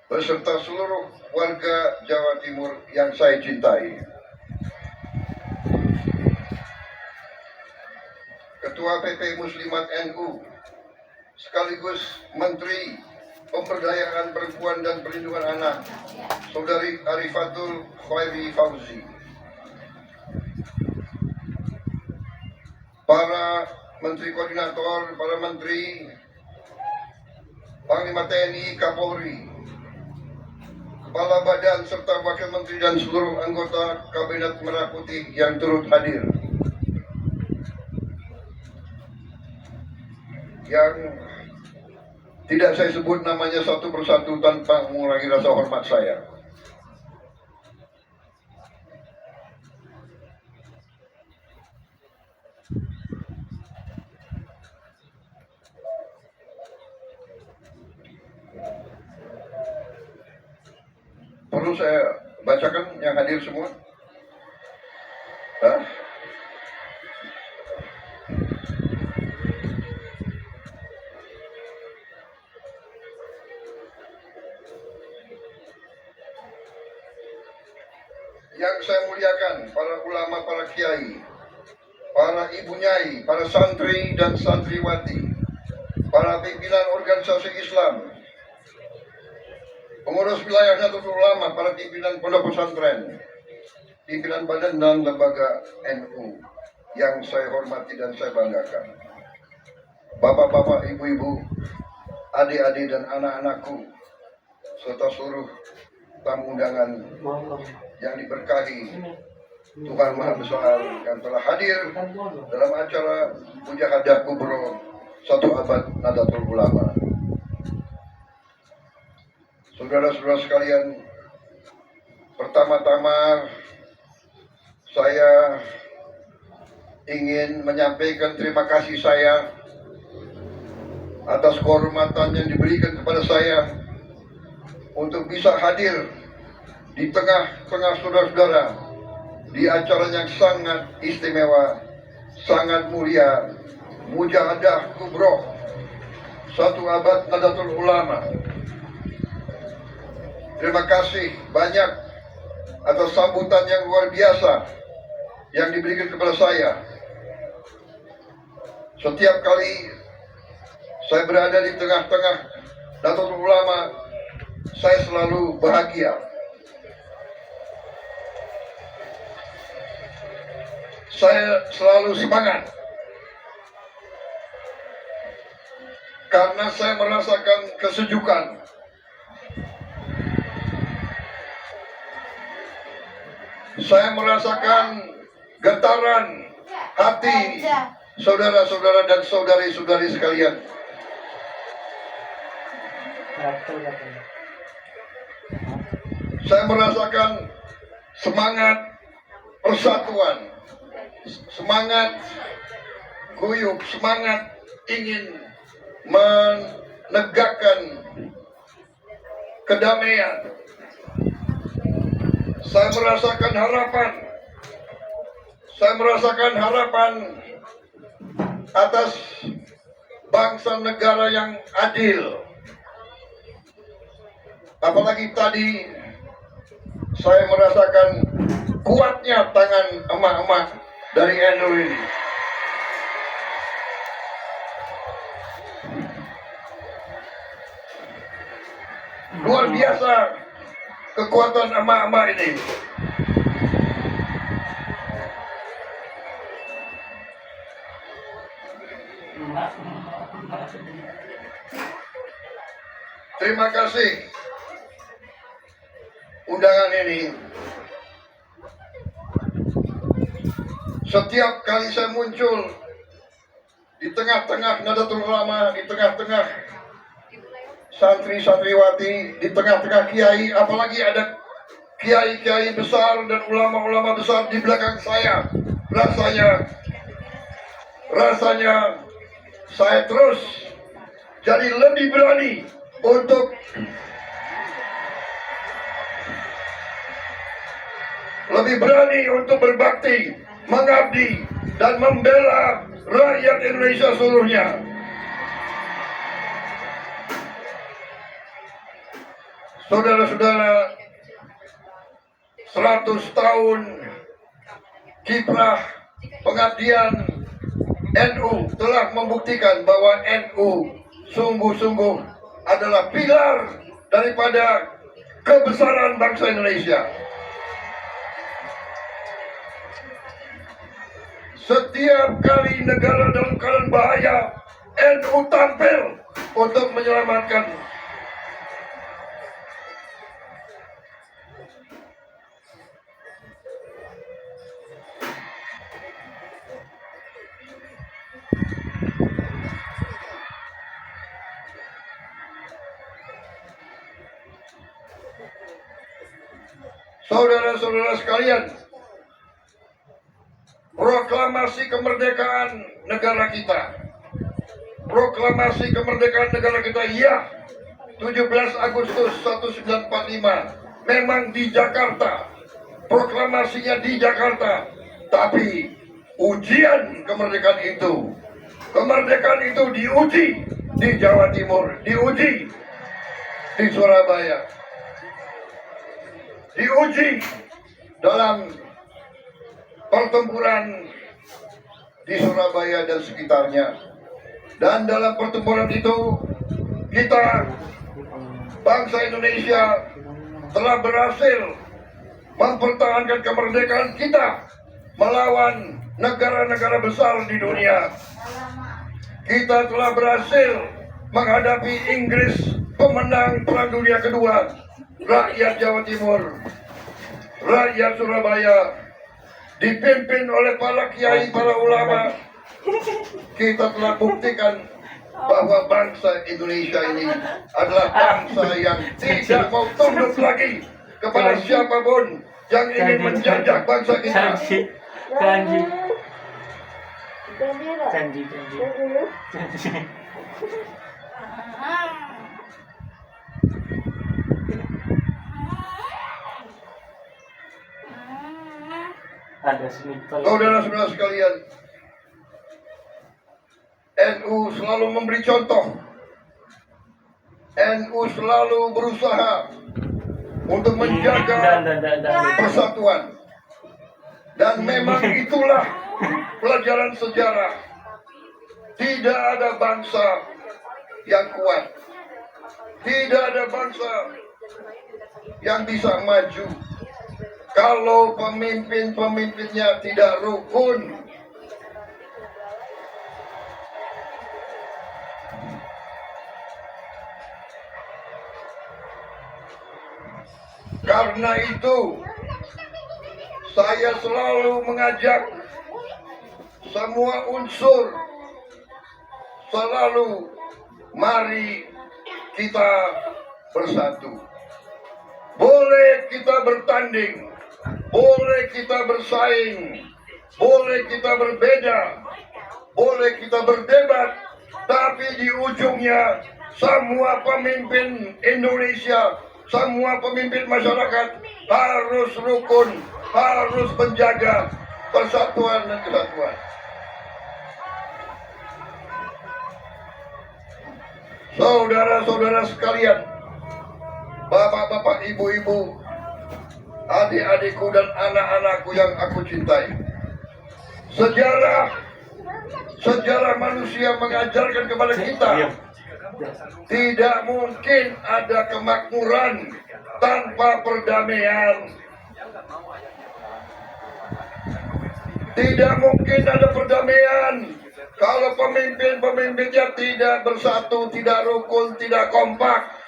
Speaker 5: beserta seluruh warga Jawa Timur yang saya cintai. Ketua PP Muslimat NU, sekaligus Menteri Pemberdayaan Perempuan dan Perlindungan Anak, Saudari Arifatul Khairi Fauzi, para Menteri Koordinator, para Menteri, Panglima TNI, Kapolri, Kepala Badan serta Wakil Menteri dan seluruh anggota Kabinet Merah Putih yang turut hadir. Yang tidak saya sebut namanya satu persatu tanpa mengurangi rasa hormat saya. Perlu saya bacakan yang hadir semua? Hah? Yang saya muliakan, para ulama, para kiai, para ibu nyai, para santri dan santriwati, para pimpinan organisasi Islam, pengurus wilayah Nahdlatul Ulama, para pimpinan pondok pesantren, pimpinan badan dan lembaga NU yang saya hormati dan saya banggakan. Bapak-bapak, ibu-ibu, adik-adik dan anak-anakku, serta seluruh tamu undangan yang diberkahi Tuhan Maha Besar yang telah hadir dalam acara Mujahadah Kubro 1 abad Nahdlatul Ulama. Saudara-saudara sekalian, pertama-tama saya ingin menyampaikan terima kasih saya atas kehormatan yang diberikan kepada saya untuk bisa hadir di tengah-tengah saudara-saudara di acara yang sangat istimewa, sangat mulia, Mujahadah Kubro 1 abad Nahdlatul Ulama. Terima kasih banyak atas sambutan yang luar biasa yang diberikan kepada saya. Setiap kali saya berada di tengah-tengah Nahdlatul Ulama, saya selalu bahagia. Saya selalu semangat karena saya merasakan kesejukan. Saya merasakan getaran hati saudara-saudara dan saudari-saudari sekalian. Saya merasakan semangat persatuan, semangat guyup, semangat ingin menegakkan kedamaian Saya merasakan harapan. Saya merasakan harapan atas bangsa negara yang adil. Apalagi tadi saya merasakan kuatnya tangan emak-emak dari NU ini. Luar biasa kekuatan emak-emak ini. Terima kasih undangan ini. Setiap kali saya muncul di tengah-tengah Nahdlatul Ulama, di tengah-tengah santri-santriwati, di tengah-tengah kiai, apalagi ada kiai-kiai besar dan ulama-ulama besar di belakang saya, rasanya saya terus jadi lebih berani untuk berbakti, mengabdi, dan membela rakyat Indonesia seluruhnya. Saudara-saudara, 100 tahun kiprah pengabdian NU telah membuktikan bahwa NU sungguh-sungguh adalah pilar daripada kebesaran bangsa Indonesia. Setiap kali negara dalam keadaan bahaya, NU tampil untuk menyelamatkan. Saudara-saudara sekalian, proklamasi kemerdekaan negara kita. Proklamasi kemerdekaan negara kita, ya, 17 Agustus 1945. Memang di Jakarta. Proklamasinya di Jakarta. Tapi ujian kemerdekaan itu diuji di Jawa Timur, diuji di Surabaya, diuji dalam pertempuran di Surabaya dan sekitarnya. Dan dalam pertempuran itu kita, bangsa Indonesia, telah berhasil mempertahankan kemerdekaan kita melawan negara-negara besar di dunia. Kita telah berhasil menghadapi Inggris, pemenang Perang Dunia Kedua. Rakyat Jawa Timur, rakyat Surabaya, dipimpin oleh para kiai, para ulama, kita telah buktikan bahwa bangsa Indonesia ini adalah bangsa yang tidak mau tunduk lagi kepada siapapun yang ingin menjajah bangsa kita.
Speaker 2: Janji. Ada sniper.
Speaker 5: Saudara-saudara sekalian, NU selalu memberi contoh. NU selalu berusaha untuk menjaga persatuan. Dan memang itulah pelajaran sejarah. Tidak ada bangsa yang kuat. Tidak ada bangsa yang bisa maju kalau pemimpin-pemimpinnya tidak rukun. Karena itu, saya selalu mengajak semua unsur, selalu mari kita bersatu. Boleh kita bertanding, boleh kita bersaing, boleh kita berbeda, boleh kita berdebat, tapi di ujungnya semua pemimpin Indonesia, semua pemimpin masyarakat harus rukun, harus menjaga persatuan dan kesatuan. Saudara-saudara sekalian, bapak-bapak, ibu-ibu, adik-adikku dan anak-anakku yang aku cintai. Sejarah manusia mengajarkan kepada kita, tidak mungkin ada kemakmuran tanpa perdamaian. Tidak mungkin ada perdamaian kalau pemimpin-pemimpinnya tidak bersatu, tidak rukun, tidak kompak.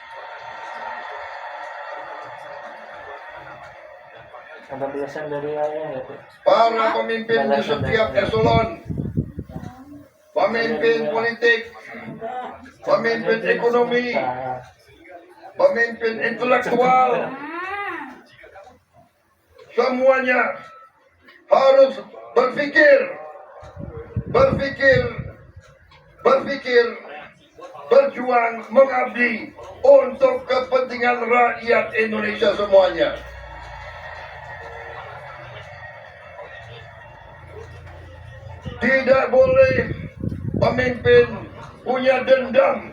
Speaker 2: Ada biasan dari ayah ya.
Speaker 5: Para pemimpin di setiap eselon, pemimpin politik, pemimpin ekonomi, pemimpin intelektual, semuanya harus berpikir, berjuang, mengabdi untuk kepentingan rakyat Indonesia semuanya. Tidak boleh pemimpin punya dendam,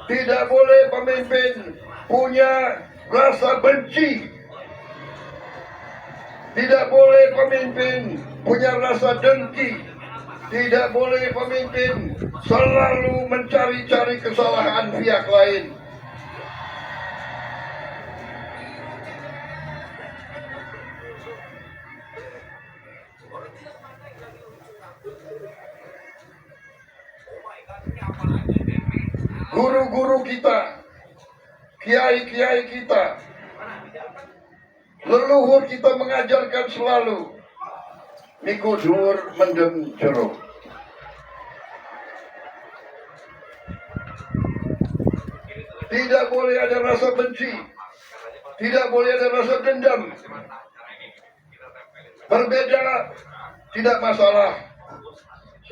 Speaker 5: tidak boleh pemimpin punya rasa benci, tidak boleh pemimpin punya rasa dengki, tidak boleh pemimpin selalu mencari-cari kesalahan pihak lain. Guru-guru kita, kiai-kiai kita, leluhur kita mengajarkan selalu miku dhuwur mendem jero. Tidak boleh ada rasa benci, tidak boleh ada rasa dendam. Berbeda tidak masalah,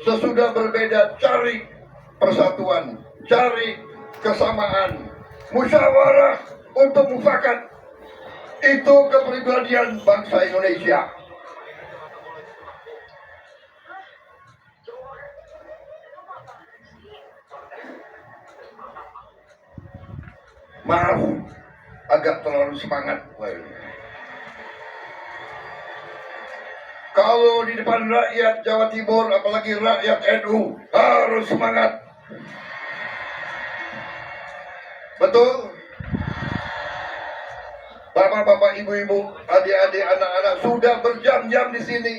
Speaker 5: sesudah berbeda cari persatuan, cari kesamaan, musyawarah untuk mufakat. Itu kepribadian bangsa Indonesia. Maaf, agak terlalu semangat. Kalau di depan rakyat Jawa Timur, apalagi rakyat NU, harus semangat. Betul? Bapak-bapak, ibu-ibu, adik-adik, anak-anak sudah berjam-jam di sini.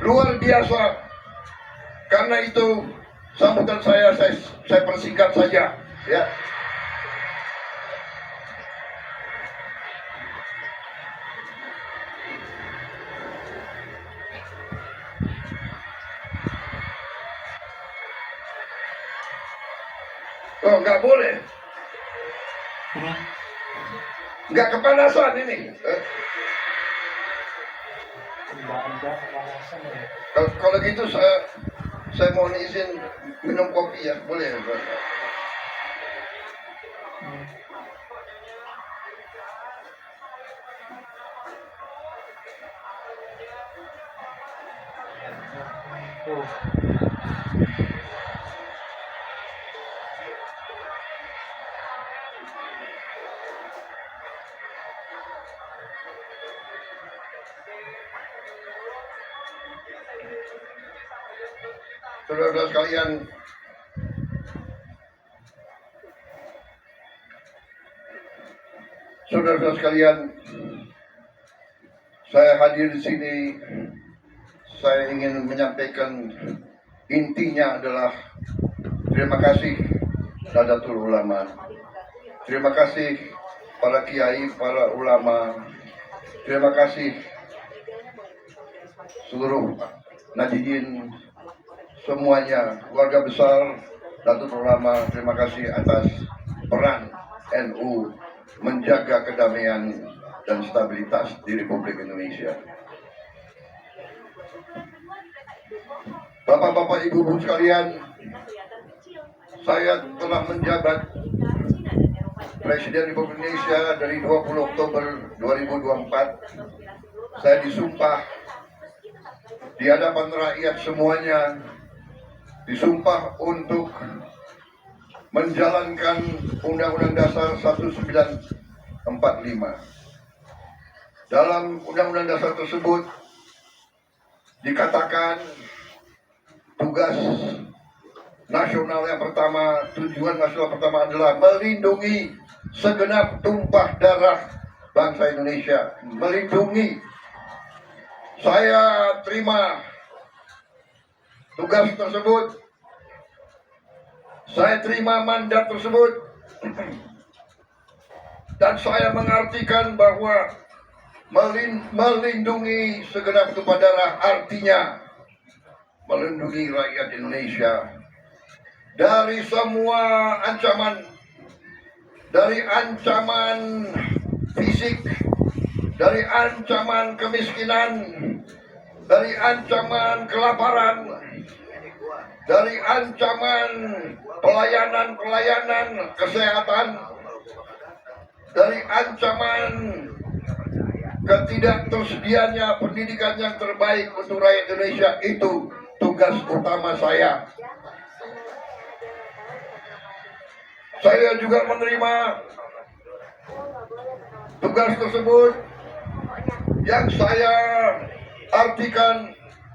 Speaker 5: Luar biasa. Karena itu sambutan saya persingkat saja, ya. Oh, nggak boleh. Nggak kepanasan ini. Kalau gitu saya mohon izin minum kopi ya, boleh ya? Saudara-saudara sekalian, saya hadir di sini. Saya ingin menyampaikan intinya adalah terima kasih Nahdlatul Ulama, terima kasih para kiai, para ulama, terima kasih seluruh Nahdliyin, semuanya, keluarga besar Nahdlatul Ulama. Terima kasih atas peran NU menjaga kedamaian dan stabilitas di Republik Indonesia. Bapak-bapak, ibu-ibu sekalian, saya telah menjabat Presiden Republik Indonesia dari 20 Oktober 2024. Saya disumpah di hadapan rakyat semuanya, disumpah untuk menjalankan Undang-Undang Dasar 1945. Dalam Undang-Undang Dasar tersebut dikatakan tugas nasional yang pertama, tujuan nasional pertama adalah melindungi segenap tumpah darah bangsa Indonesia. Melindungi. Saya terima tugas tersebut. Saya terima mandat tersebut. Dan saya mengartikan bahwa melindungi segenap tumpah darah artinya melindungi rakyat Indonesia dari semua ancaman, dari ancaman fisik, dari ancaman kemiskinan, dari ancaman kelaparan, dari ancaman pelayanan kesehatan, dari ancaman ketidaktersediaannya pendidikan yang terbaik untuk rakyat Indonesia. Itu tugas utama saya. Saya juga menerima tugas tersebut yang saya artikan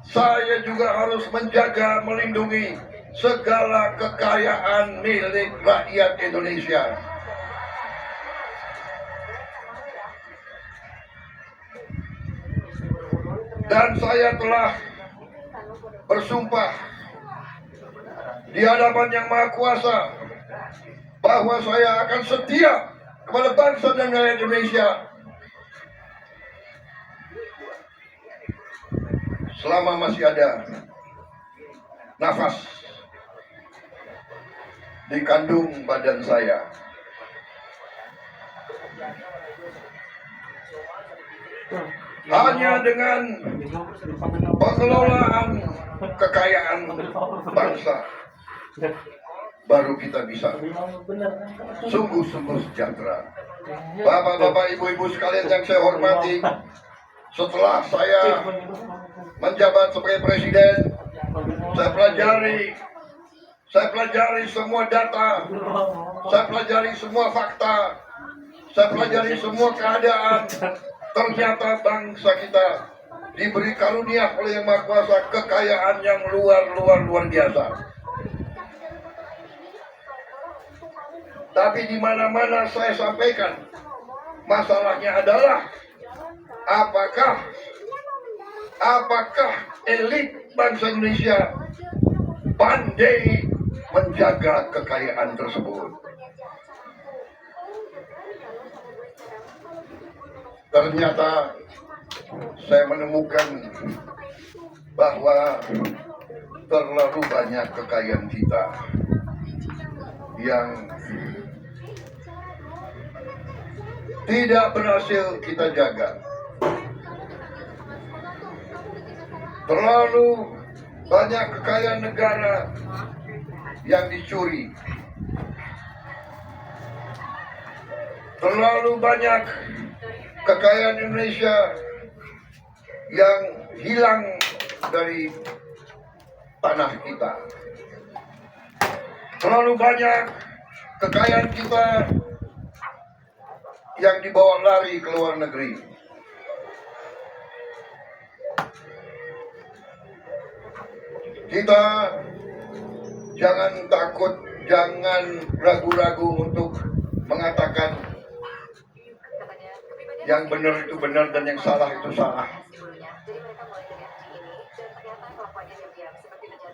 Speaker 5: saya juga harus menjaga, melindungi segala kekayaan milik rakyat Indonesia. Dan saya telah bersumpah di hadapan Yang Maha Kuasa bahwa saya akan setia kepada bangsa dan rakyat Indonesia selama masih ada nafas di kandung badan saya. Hanya dengan pengelolaan kekayaan bangsa baru kita bisa sungguh-sungguh sejahtera. Bapak-bapak, ibu-ibu sekalian yang saya hormati, setelah saya menjabat sebagai presiden, saya pelajari semua data, saya pelajari semua fakta, saya pelajari semua keadaan. Ternyata bangsa kita diberi karunia oleh Yang Maha Kuasa kekayaan yang luar biasa. Tapi di mana-mana saya sampaikan, masalahnya adalah apakah elit bangsa Indonesia pandai menjaga kekayaan tersebut? Ternyata saya menemukan bahwa terlalu banyak kekayaan kita yang tidak berhasil kita jaga. Terlalu banyak kekayaan negara yang dicuri. Terlalu banyak kekayaan Indonesia yang hilang dari tanah kita. Terlalu banyak kekayaan kita yang dibawa lari ke luar negeri. Kita jangan takut, jangan ragu-ragu untuk mengatakan yang benar itu benar dan yang salah itu salah.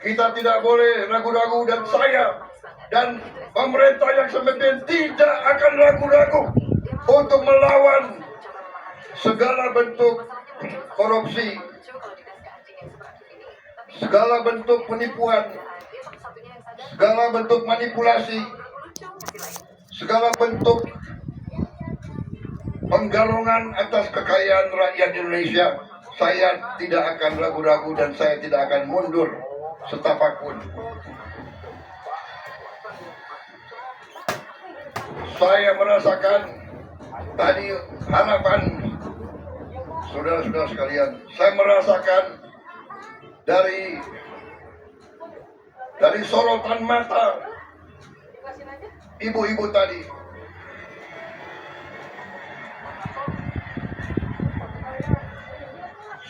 Speaker 5: Kita tidak boleh ragu-ragu, dan saya dan pemerintah yang semestinya tidak akan ragu-ragu untuk melawan segala bentuk korupsi, segala bentuk penipuan, segala bentuk manipulasi, segala bentuk penggalongan atas kekayaan rakyat Indonesia. Saya tidak akan ragu-ragu dan saya tidak akan mundur setapapun. Saya merasakan tadi harapan saudara-saudara sekalian. Saya merasakan dari sorotan mata ibu-ibu tadi.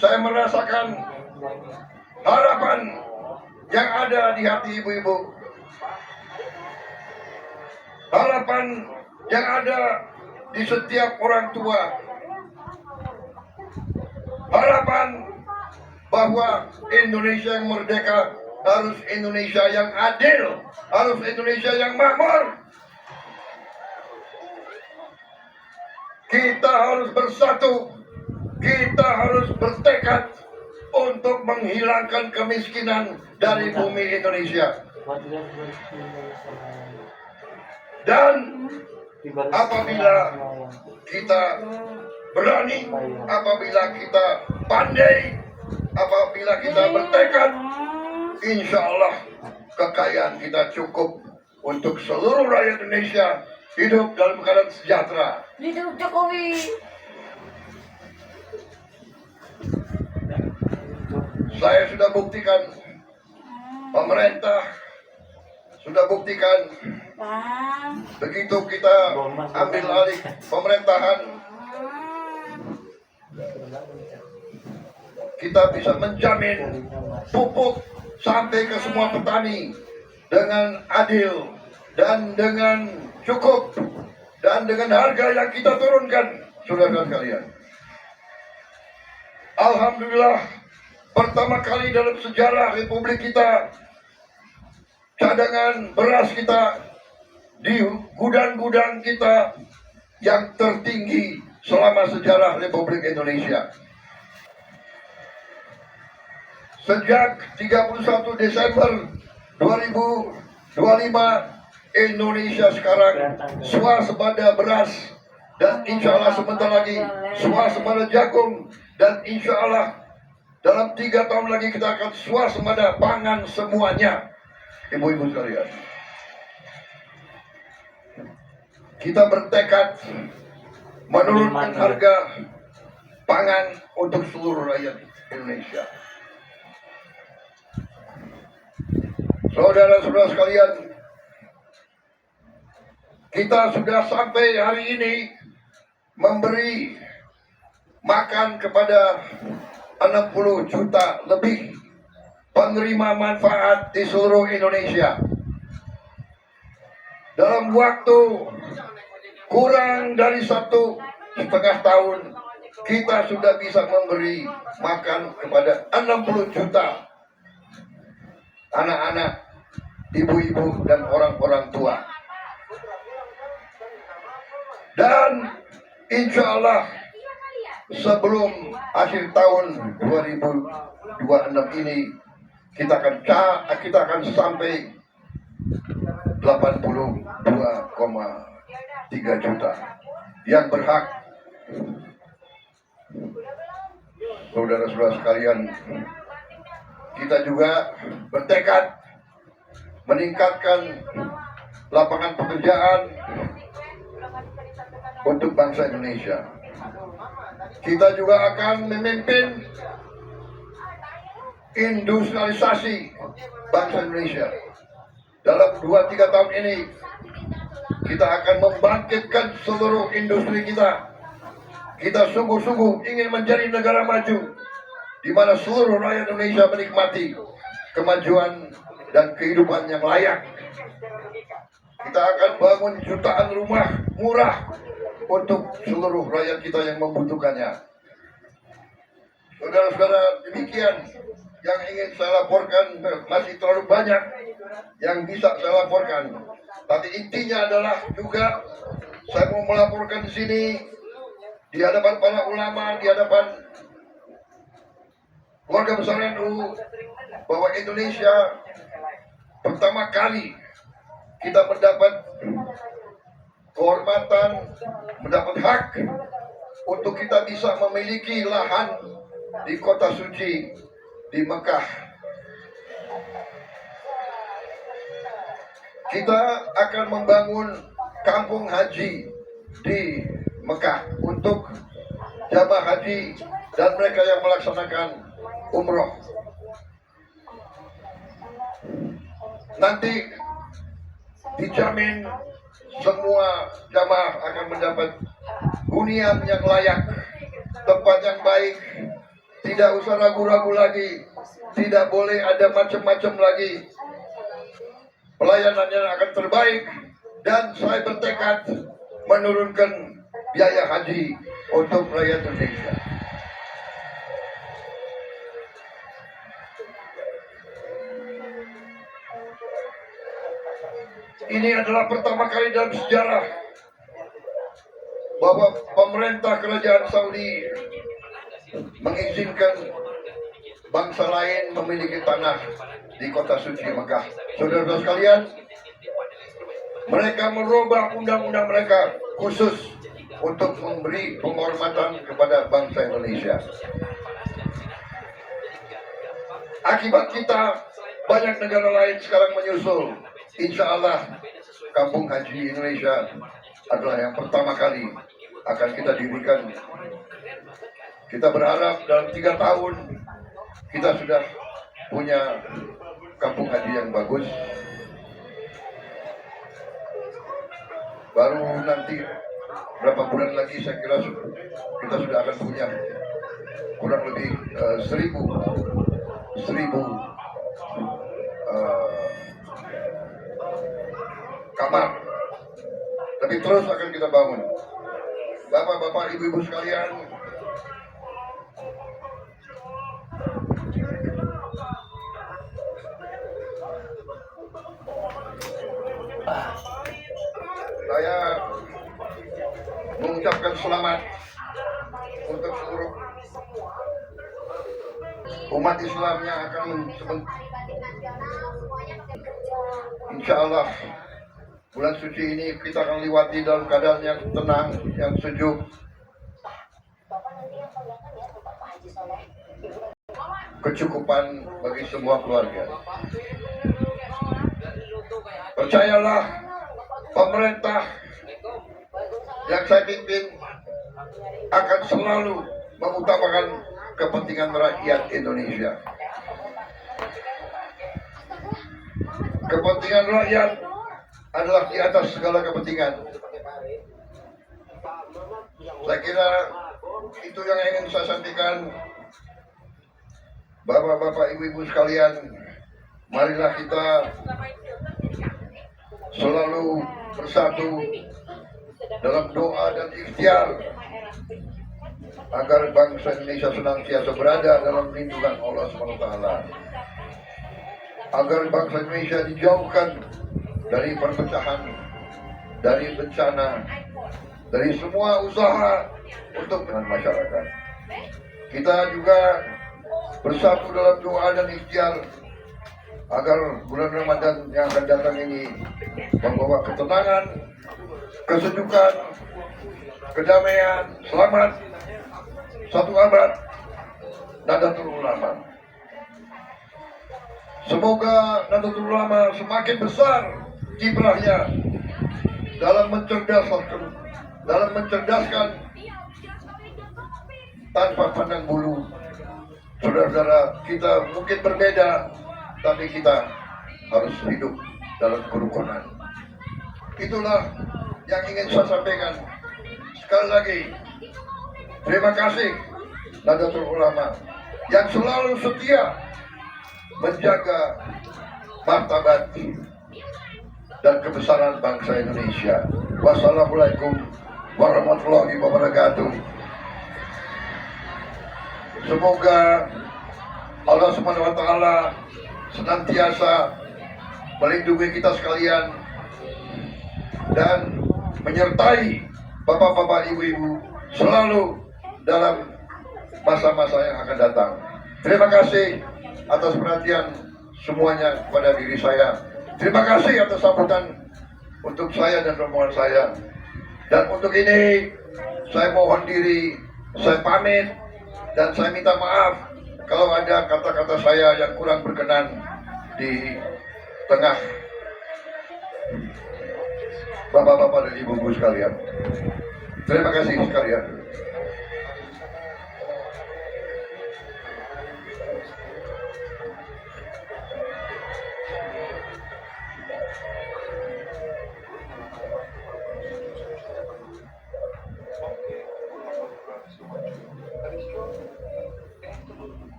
Speaker 5: Saya merasakan harapan yang ada di hati ibu-ibu. Harapan yang ada di setiap orang tua. Harapan bahwa Indonesia yang merdeka harus Indonesia yang adil, harus Indonesia yang makmur. Kita harus bersatu, kita harus bertekad untuk menghilangkan kemiskinan dari bumi Indonesia. Dan apabila kita berani, apabila kita pandai, apabila kita bertekad, insya Allah kekayaan kita cukup untuk seluruh rakyat Indonesia hidup dalam keadaan sejahtera.
Speaker 4: Hidup Jokowi.
Speaker 5: Saya sudah buktikan, pemerintah sudah buktikan, begitu kita ambil alih pemerintahan, kita bisa menjamin pupuk sampai ke semua petani dengan adil dan dengan cukup dan dengan harga yang kita turunkan, saudara sekalian. Alhamdulillah, pertama kali dalam sejarah Republik kita, cadangan beras kita di gudang-gudang kita yang tertinggi selama sejarah Republik Indonesia. Sejak 31 Desember 2025, Indonesia sekarang swasembada beras, dan insya Allah sebentar lagi swasembada jagung, dan insya Allah dalam 3 tahun lagi kita akan swasembada pangan semuanya. Ibu-ibu sekalian, kita bertekad menurunkan harga pangan untuk seluruh rakyat Indonesia. Saudara-saudara sekalian, kita sudah sampai hari ini memberi makan kepada 60 juta lebih penerima manfaat di seluruh Indonesia. Dalam waktu kurang dari 1,5 tahun, kita sudah bisa memberi makan kepada 60 juta anak-anak, ibu-ibu, dan orang-orang tua. Dan insya Allah sebelum akhir tahun 2026 ini kita akan sampai 82,3 juta yang berhak. Saudara-saudara sekalian, kita juga bertekad meningkatkan lapangan pekerjaan untuk bangsa Indonesia. Kita juga akan memimpin industrialisasi bangsa Indonesia. Dalam 2-3 tahun ini kita akan membangkitkan seluruh industri kita. Kita sungguh-sungguh ingin menjadi negara maju di mana seluruh rakyat Indonesia menikmati kemajuan dan kehidupan yang layak. Kita akan bangun jutaan rumah murah untuk seluruh rakyat kita yang membutuhkannya. Saudara-saudara, demikian yang ingin saya laporkan. Masih terlalu banyak yang bisa saya laporkan, tapi intinya adalah juga saya mau melaporkan di sini di hadapan para ulama, di hadapan keluarga besar NU, bahwa Indonesia pertama kali kita mendapat kehormatan, mendapat hak untuk kita bisa memiliki lahan di kota suci di Mekah. kita akan membangun kampung haji di Mekah untuk jamaah haji dan mereka yang melaksanakan umroh. Nanti dijamin semua jamaah akan mendapat hunian yang layak, tempat yang baik, tidak usah ragu-ragu lagi, tidak boleh ada macam-macam lagi. Pelayanannya akan terbaik dan saya bertekad menurunkan biaya haji untuk rakyat Indonesia. Ini adalah pertama kali dalam sejarah bahwa pemerintah kerajaan Saudi mengizinkan bangsa lain memiliki tanah di kota suci Mekah. Saudara-saudara sekalian, mereka merubah undang-undang mereka khusus untuk memberi penghormatan kepada bangsa Indonesia. Akibat kita, banyak negara lain sekarang menyusul. Insya Allah, Kampung Haji Indonesia adalah yang pertama kali akan kita dirikan. Kita berharap dalam 3 tahun kita sudah punya kampung haji yang bagus. Baru nanti berapa bulan lagi saya kira kita sudah akan punya kurang lebih 1.000 kamar. Tapi terus akan kita bangun. Bapak-bapak, ibu-ibu sekalian, saya mengucapkan selamat untuk seluruh umat Islam yang akan insya Allah bulan suci ini kita akan lewati dalam keadaan yang tenang, yang sejuk. Kecukupan bagi semua keluarga. Percayalah, pemerintah yang saya pimpin akan selalu mengutamakan kepentingan rakyat Indonesia. Kepentingan rakyat adalah di atas segala kepentingan. Saya kira itu yang ingin saya sampaikan. Bapak-bapak, ibu-ibu sekalian, marilah kita selalu bersatu dalam doa dan ikhtiar agar bangsa Indonesia senantiasa berada dalam lindungan Allah SWT, agar bangsa Indonesia dijauhkan dari perpecahan, dari bencana, dari semua usaha untuk dengan masyarakat. Kita juga bersatu dalam doa dan ikhtiar agar bulan Ramadan yang akan datang ini membawa ketenangan, kesejukan, kedamaian, selamat, satu abad Nahdlatul Ulama. Semoga Nahdlatul Ulama semakin besar kiprahnya dalam mencerdaskan tanpa pandang bulu. Saudara-saudara, kita mungkin berbeda, tapi kita harus hidup dalam kerukunan. Itulah yang ingin saya sampaikan. Sekali lagi, terima kasih Nahdlatul Ulama yang selalu setia menjaga martabat dan kebesaran bangsa Indonesia. Wassalamualaikum warahmatullahi wabarakatuh. Semoga Allah Subhanahu wa Ta'ala senantiasa melindungi kita sekalian dan menyertai bapak-bapak, ibu-ibu selalu dalam masa-masa yang akan datang. Terima kasih atas perhatian semuanya kepada diri saya. Terima kasih atas sambutan untuk saya dan rombongan saya. Dan untuk ini saya mohon diri, saya pamit, dan saya minta maaf kalau ada kata-kata saya yang kurang berkenan di tengah Bapak-bapak dan ibu-ibu sekalian, terima kasih sekalian.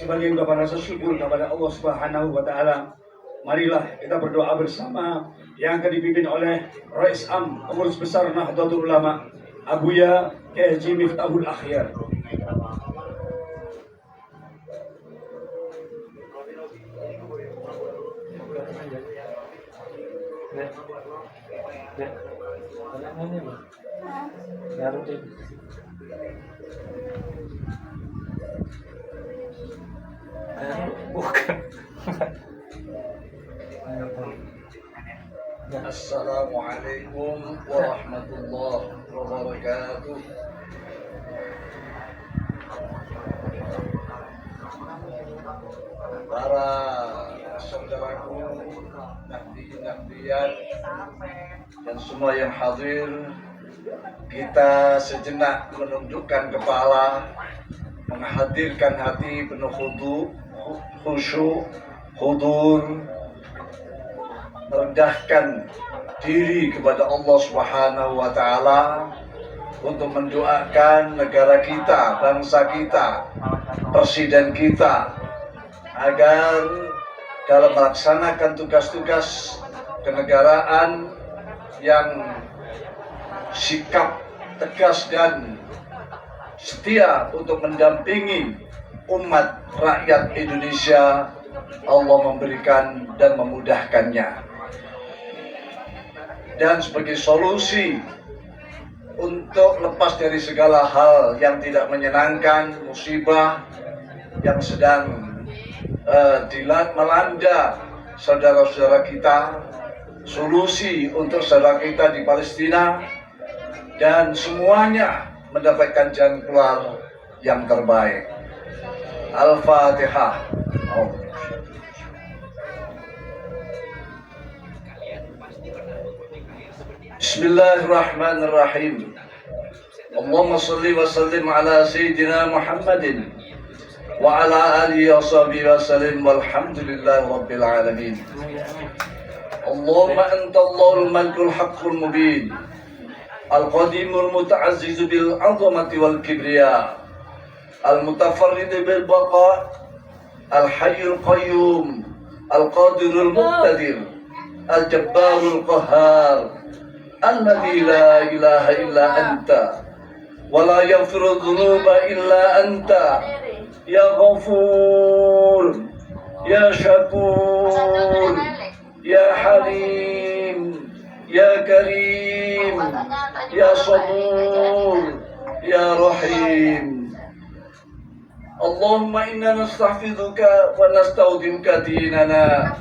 Speaker 3: Sebagai ungkapan rasa syukur kepada Allah Subhanahu wa Ta'ala, marilah kita berdoa bersama yang akan dipimpin oleh Rais Am Pengurus Besar Nahdlatul Ulama Abuya K.H. Miftahul Akhyar.
Speaker 2: Bukan.
Speaker 5: Assalamualaikum warahmatullahi wabarakatuh. Para saudaraku, nahdi-nahdiyan, dan semua yang hadir, kita sejenak menundukkan kepala, menghadirkan hati penuh khusyuk, hudur, merendahkan diri kepada Allah Subhanahu wa Ta'ala untuk mendoakan negara kita, bangsa kita, presiden kita, agar dalam melaksanakan tugas-tugas kenegaraan yang sikap tegas dan setia untuk mendampingi umat rakyat Indonesia, Allah memberikan dan memudahkannya. Dan sebagai solusi untuk lepas dari segala hal yang tidak menyenangkan, musibah yang sedang melanda saudara-saudara kita, solusi untuk saudara kita di Palestina, dan semuanya mendapatkan jalan keluar yang terbaik. Al-Fatihah. Bismillahirrahmanirrahim. Allahumma salli wa sallim ala Sayyidina Muhammadin wa ala alihi wa sahbihi wa sallim walhamdulillahi rabbil alamin. Allahumma anta Allahul malikul haqqul mubin, al-qadimul muta'azzizu bil azamati wal kibriya, al-mutafarridu bil baqa, al-hayyul qayyum, al-qadirul muqtadir, al-jabbarul qahhar, alladzi la ilaha illa anta wa la yaghfiru dhunuba illa anta, ya ghafur, ya syakur, ya halim, ya karim, ya sabur, ya rahim. Allahumma inna nastahfizuka wa nastaudimuka dinana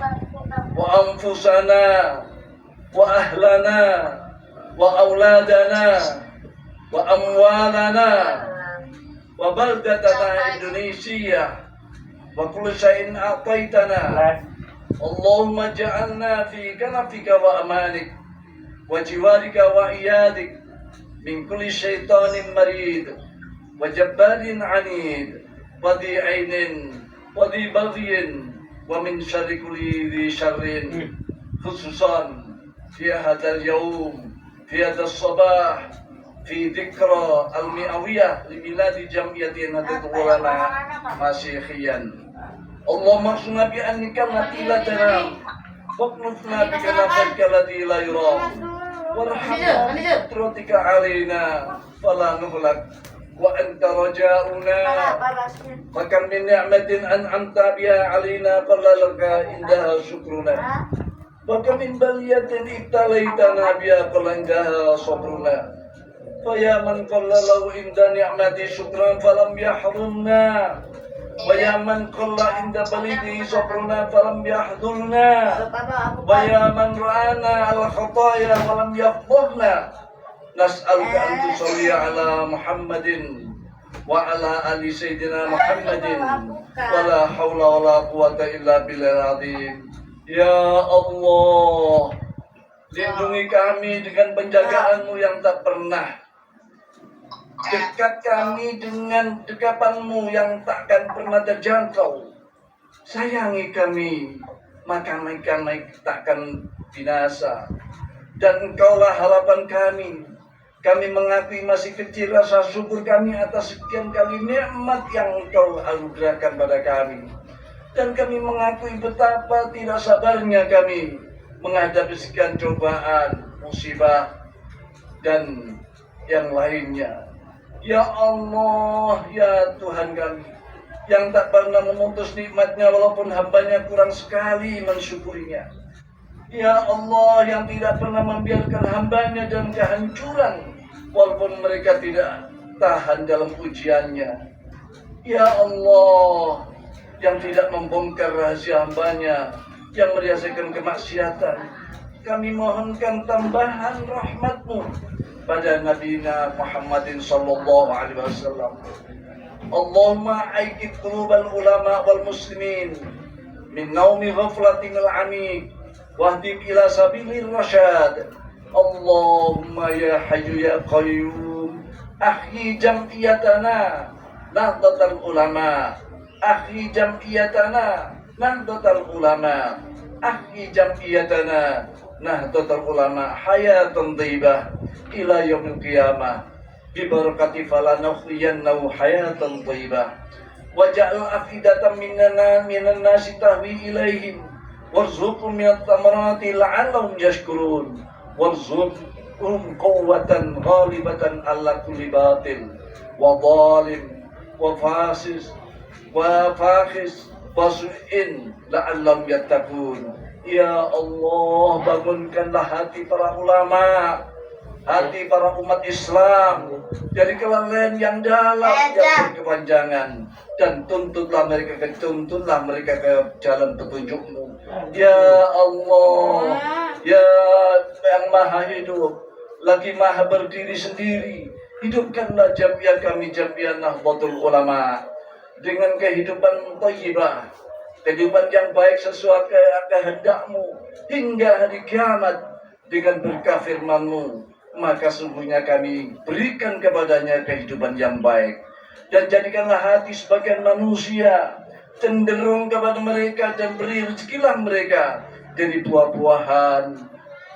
Speaker 5: wa anfusana wa ahlana wa auladana wa amwalana wa baldatana Indonesia wa kullu syai'in a'taitana. Allahumma ja'alna fi kanafika wa amanik wa jiwarika wa iyadik min kulli syaitanin marid wa jabbarin anid wa di ainin wa di baghin wa min syarri kulli dhi syarrin, khususan fi hadzal yaum, fi hadzal sabah, fi dzikra al-mi'awiyah li miladi jam'iyyati Nahdlatul Ulama Masyihiyan. Allahumma khsuna bi annika allati la taram waqnufna bi kanafika allati la yuram warhamna bi qudratika alaina fala nuhlak wa anta raja'una wa kam min ni'matin an'amta biha alaina qalla laka indaha syukruna wa kam min baliyatin ibtalaitana biha qalla indaha sabruna fa ya man qalla lahu inda ni'mati syukran falam yahrumna ويا من قل عند بلده صبرنا فلم يحضرنا ويا من رآنا على الخطايا ولم يفضحنا نسألك أن تصلي على محمد وعلى آل سيدنا محمد ولا حول ولا قوة إلا بالله العظيم. Ya Allah, lindungi kami dengan penjagaanmu yang tak pernah. Dekat kami dengan dekapanmu yang takkan pernah terjangkau. Sayangi kami, maka kami takkan binasa. Dan engkaulah harapan kami. Kami mengakui masih kecil rasa syukur kami atas sekian kali nikmat yang engkau anugerahkan pada kami. Dan kami mengakui betapa tidak sabarnya kami menghadapi sekian cobaan, musibah, dan yang lainnya. Ya Allah, ya Tuhan kami, yang tak pernah memutus nikmatnya walaupun hambanya kurang sekali mensyukurinya. Ya Allah, yang tidak pernah membiarkan hambanya dalam kehancuran walaupun mereka tidak tahan dalam ujiannya. Ya Allah, yang tidak membongkar rahasia hambanya yang merasakan kemaksiatan. Kami mohonkan tambahan rahmat-Mu pada Nabi Muhammadin sallallahu alaihi wasallam. Allahumma aikid qulubal ulama wal muslimin min naumi ghaflatin al-amik wahdim ila sabilir rasyad. Allahumma ya hayyu ya qayyum ahyi jam'iyatana nahdlatul ulama. Akhi jam'iyatana nahdlatul ulama. Akhi jam'iyatana nahdlatul ulama hayatan thayyibah ila yaumil qiyamah bi barakati fala nuhyiyannahu hayatan thayyibah waj'al afidatan minan nasi tahwi ilaihim warzuqhum minat thamarati la'allahum yashkurun warzuqhum quwwatan ghalibatan ala kulli batil wa dhalim wa fasis wa fakhis fasu'in la'allam yattaqun. Ya Allah, bangunkanlah hati para ulama, hati para umat Islam dari kelalaian yang dalam yang berkepanjangan, dan tuntutlah mereka ke jalan petunjuk-Mu. Ya Allah, ya yang maha hidup lagi maha berdiri sendiri, hidupkanlah jamiah kami, jamiah Nahdlatul Ulama dengan kehidupan thayyibah, kehidupan yang baik sesuai kehendak-Mu hingga hari kiamat dengan berkah firman-Mu. Maka sungguhnya kami berikan kepadanya kehidupan yang baik, dan jadikanlah hati sebagian manusia cenderung kepada mereka, dan beri rezekilah mereka dari buah-buahan,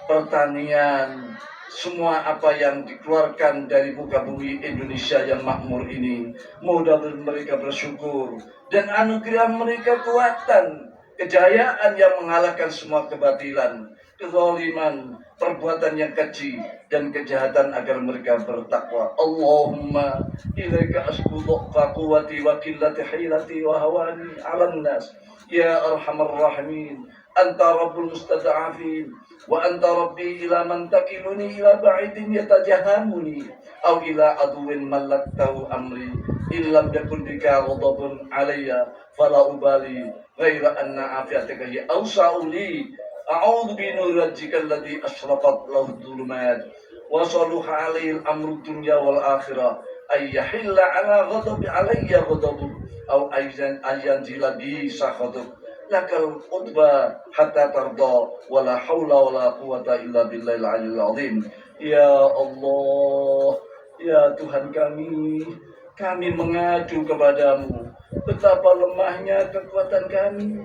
Speaker 5: pertanian, semua apa yang dikeluarkan dari muka bumi Indonesia yang makmur ini. Mudah-mudahan mereka bersyukur dan anugerah mereka kekuatan, kejayaan yang mengalahkan semua kebatilan, kezaliman, perbuatan yang keji dan kejahatan, agar mereka bertakwa. Allahumma ilaika asku dhaqqa quwwati wa qillati hilati wa hawani 'alan nas ya arhamar rahimin. Anta rabbul mustada'afin wa anta rabbi ila man takiluni ila ba'idin yatajahamuni aw ila aduwin mallaktau amri illam yakun bika ghadabun alayya fala ubali ghaira anna afiatika hi awsa'u li a'udhu bi nuri wajhika alladhi ashraqat lahu dhulumat wa saluha alayhi al-amru dunya wal akhirah ay yahilla ala ghadabi alayya ghadabu aw ayyanzila bi sakhatuk lakal utba hatta tarda wala haula wala quwata illa billahil aliyil azim. Ya Allah, ya Tuhan kami mengadu kepadamu. Betapa lemahnya kekuatan kami,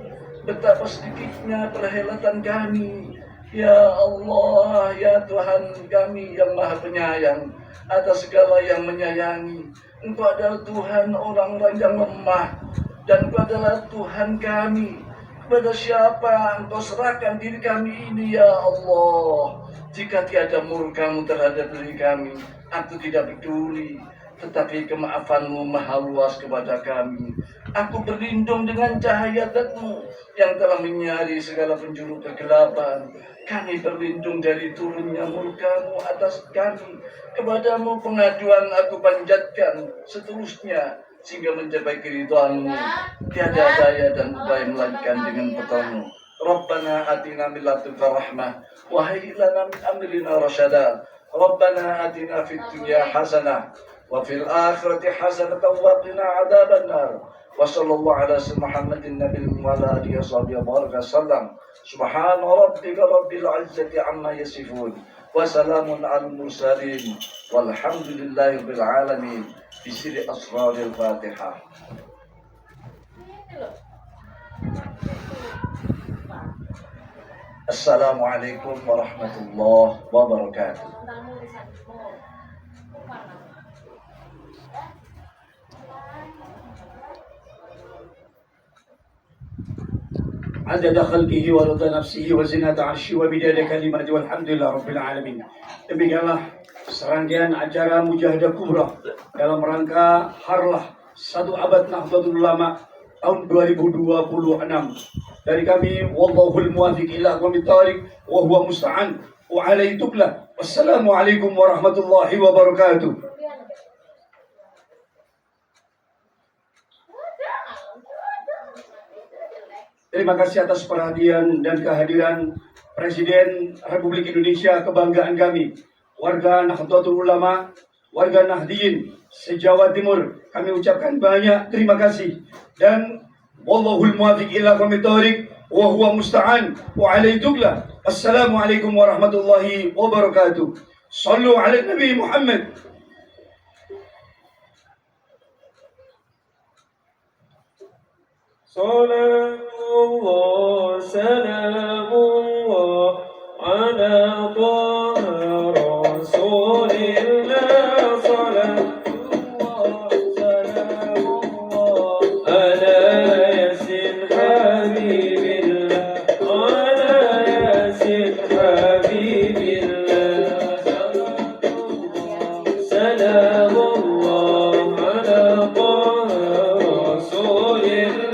Speaker 5: betapa sedikitnya perhelatan kami. Ya Allah, ya Tuhan kami yang maha penyayang atas segala yang menyayangi. Engkau adalah Tuhan orang-orang yang lemah, dan Engkau adalah Tuhan kami. Kepada siapa Engkau serahkan diri kami ini, ya Allah. Jika tiada murka-Mu terhadap diri kami, aku tidak peduli, tetapi kemaafanmu maha luas kepada kami. Aku berlindung dengan cahaya zat-Mu yang telah menyinari segala penjuru kegelapan. Kami berlindung dari turunnya murka-Mu atas kami. Kepadamu pengaduan aku panjatkan seterusnya. sehingga mencapai keridhaan-Mu. Tiada daya dan upaya melainkan dengan petunjuk. Rabbana atina min ladunka rahmah wa hayyi lana min amrina rasyada. Rabbana atina fid dunya hasanah wa fil akhirati hasanah wa qina adzaban nar. Wa sallallahu ala sayyidina Muhammadin nabiyil wa ala alihi washabihi wa baraka sallam. Subhana rabbika rabbil izzati amma yasifun. Wa salamun alal mursalin. Walhamdulillahi rabbil alamin. Bisri asraril Fatihah. Assalamualaikum warahmatullahi wabarakatuh.
Speaker 3: عدد خلقه ورضا نفسه وزنة عرشه ومداد كلماته والحمد لله رب العالمين. Demikianlah serangkaian acara Mujahadah Kubra dalam rangka Harlah 1 abad Nahdlatul Ulama tahun 2026. Dari kami, wallahul muwafiq ila aqwamit thariq wa huwa musta'an wa alaihi tukla. Wassalamualaikum warahmatullahi wabarakatuh. Terima kasih atas perhatian dan kehadiran Presiden Republik Indonesia, kebanggaan kami, warga Nahdlatul Ulama, warga Nahdiyin se-Jawa Timur. Kami ucapkan banyak terima kasih dan wallahul muwafiq ila aqwamit thariq wa huwa musta'an wa alaihi tukla. Assalamualaikum warahmatullahi wabarakatuh. Sallu ala Nabi Muhammad.
Speaker 1: Salatullah, salamullah ala Taha Rasulillah. Salatullah, salamullah ala Yasin Habibillah. Ala Yasin Habibillah. Salamullah ala Taha Rasulillah.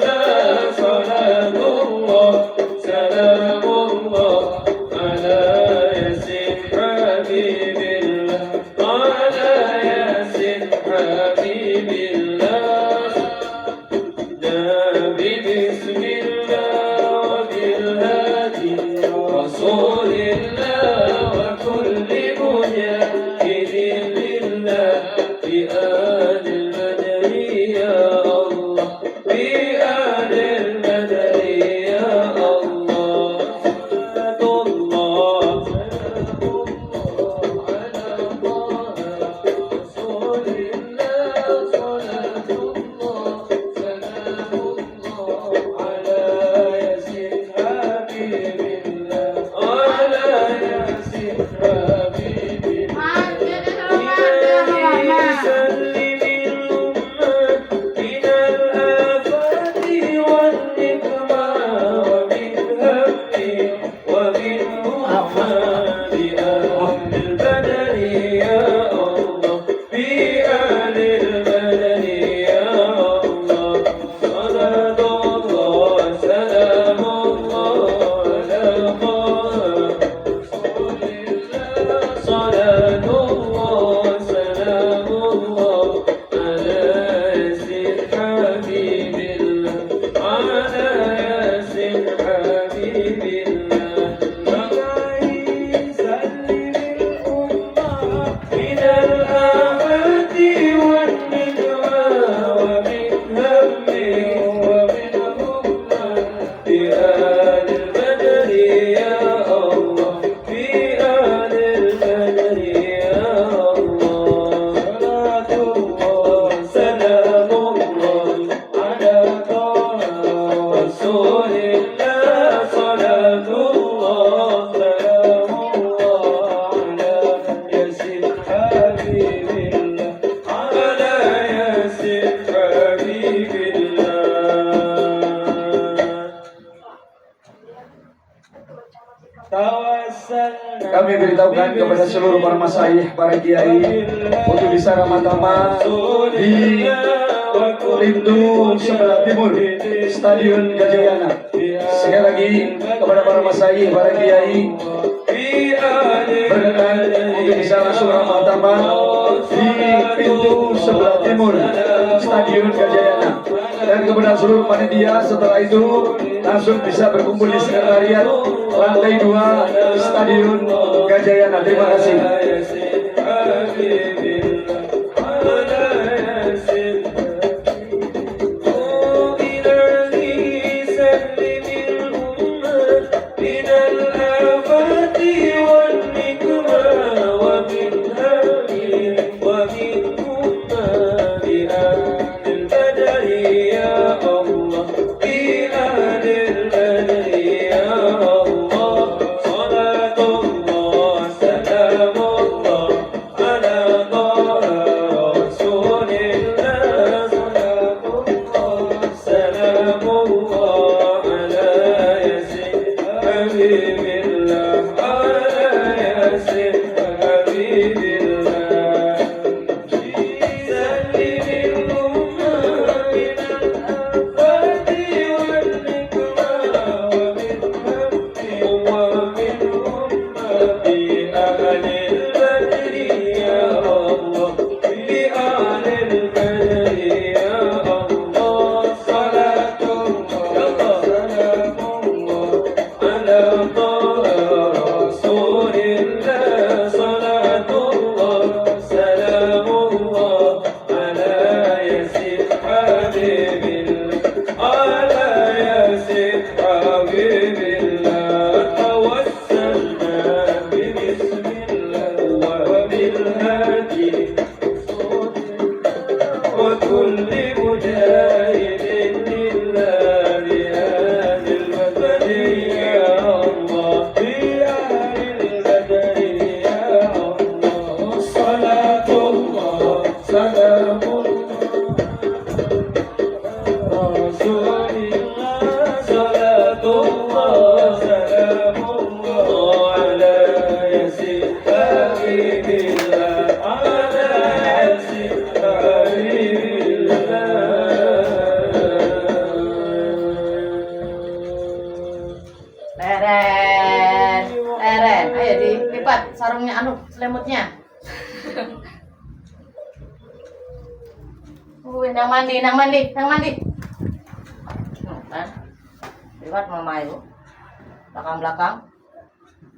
Speaker 3: Kami beritahukan kepada seluruh para masyayikh, para kiai untuk bisa ramah-tamah di pintu sebelah timur Stadion Gajayana. Sekali lagi kepada para masyayikh, para kiai berkenan untuk bisa langsung ramah-tamah di pintu sebelah timur Stadion Gajayana. Dan kepada seluruh panitia setelah itu langsung bisa berkumpul di sekretariat lantai 2 Stadion Gajayana. Terima kasih.
Speaker 4: Ayo dilipat sarungnya, selimutnya. Nang mandi. Kan? Lipat mama ibu. Belakang.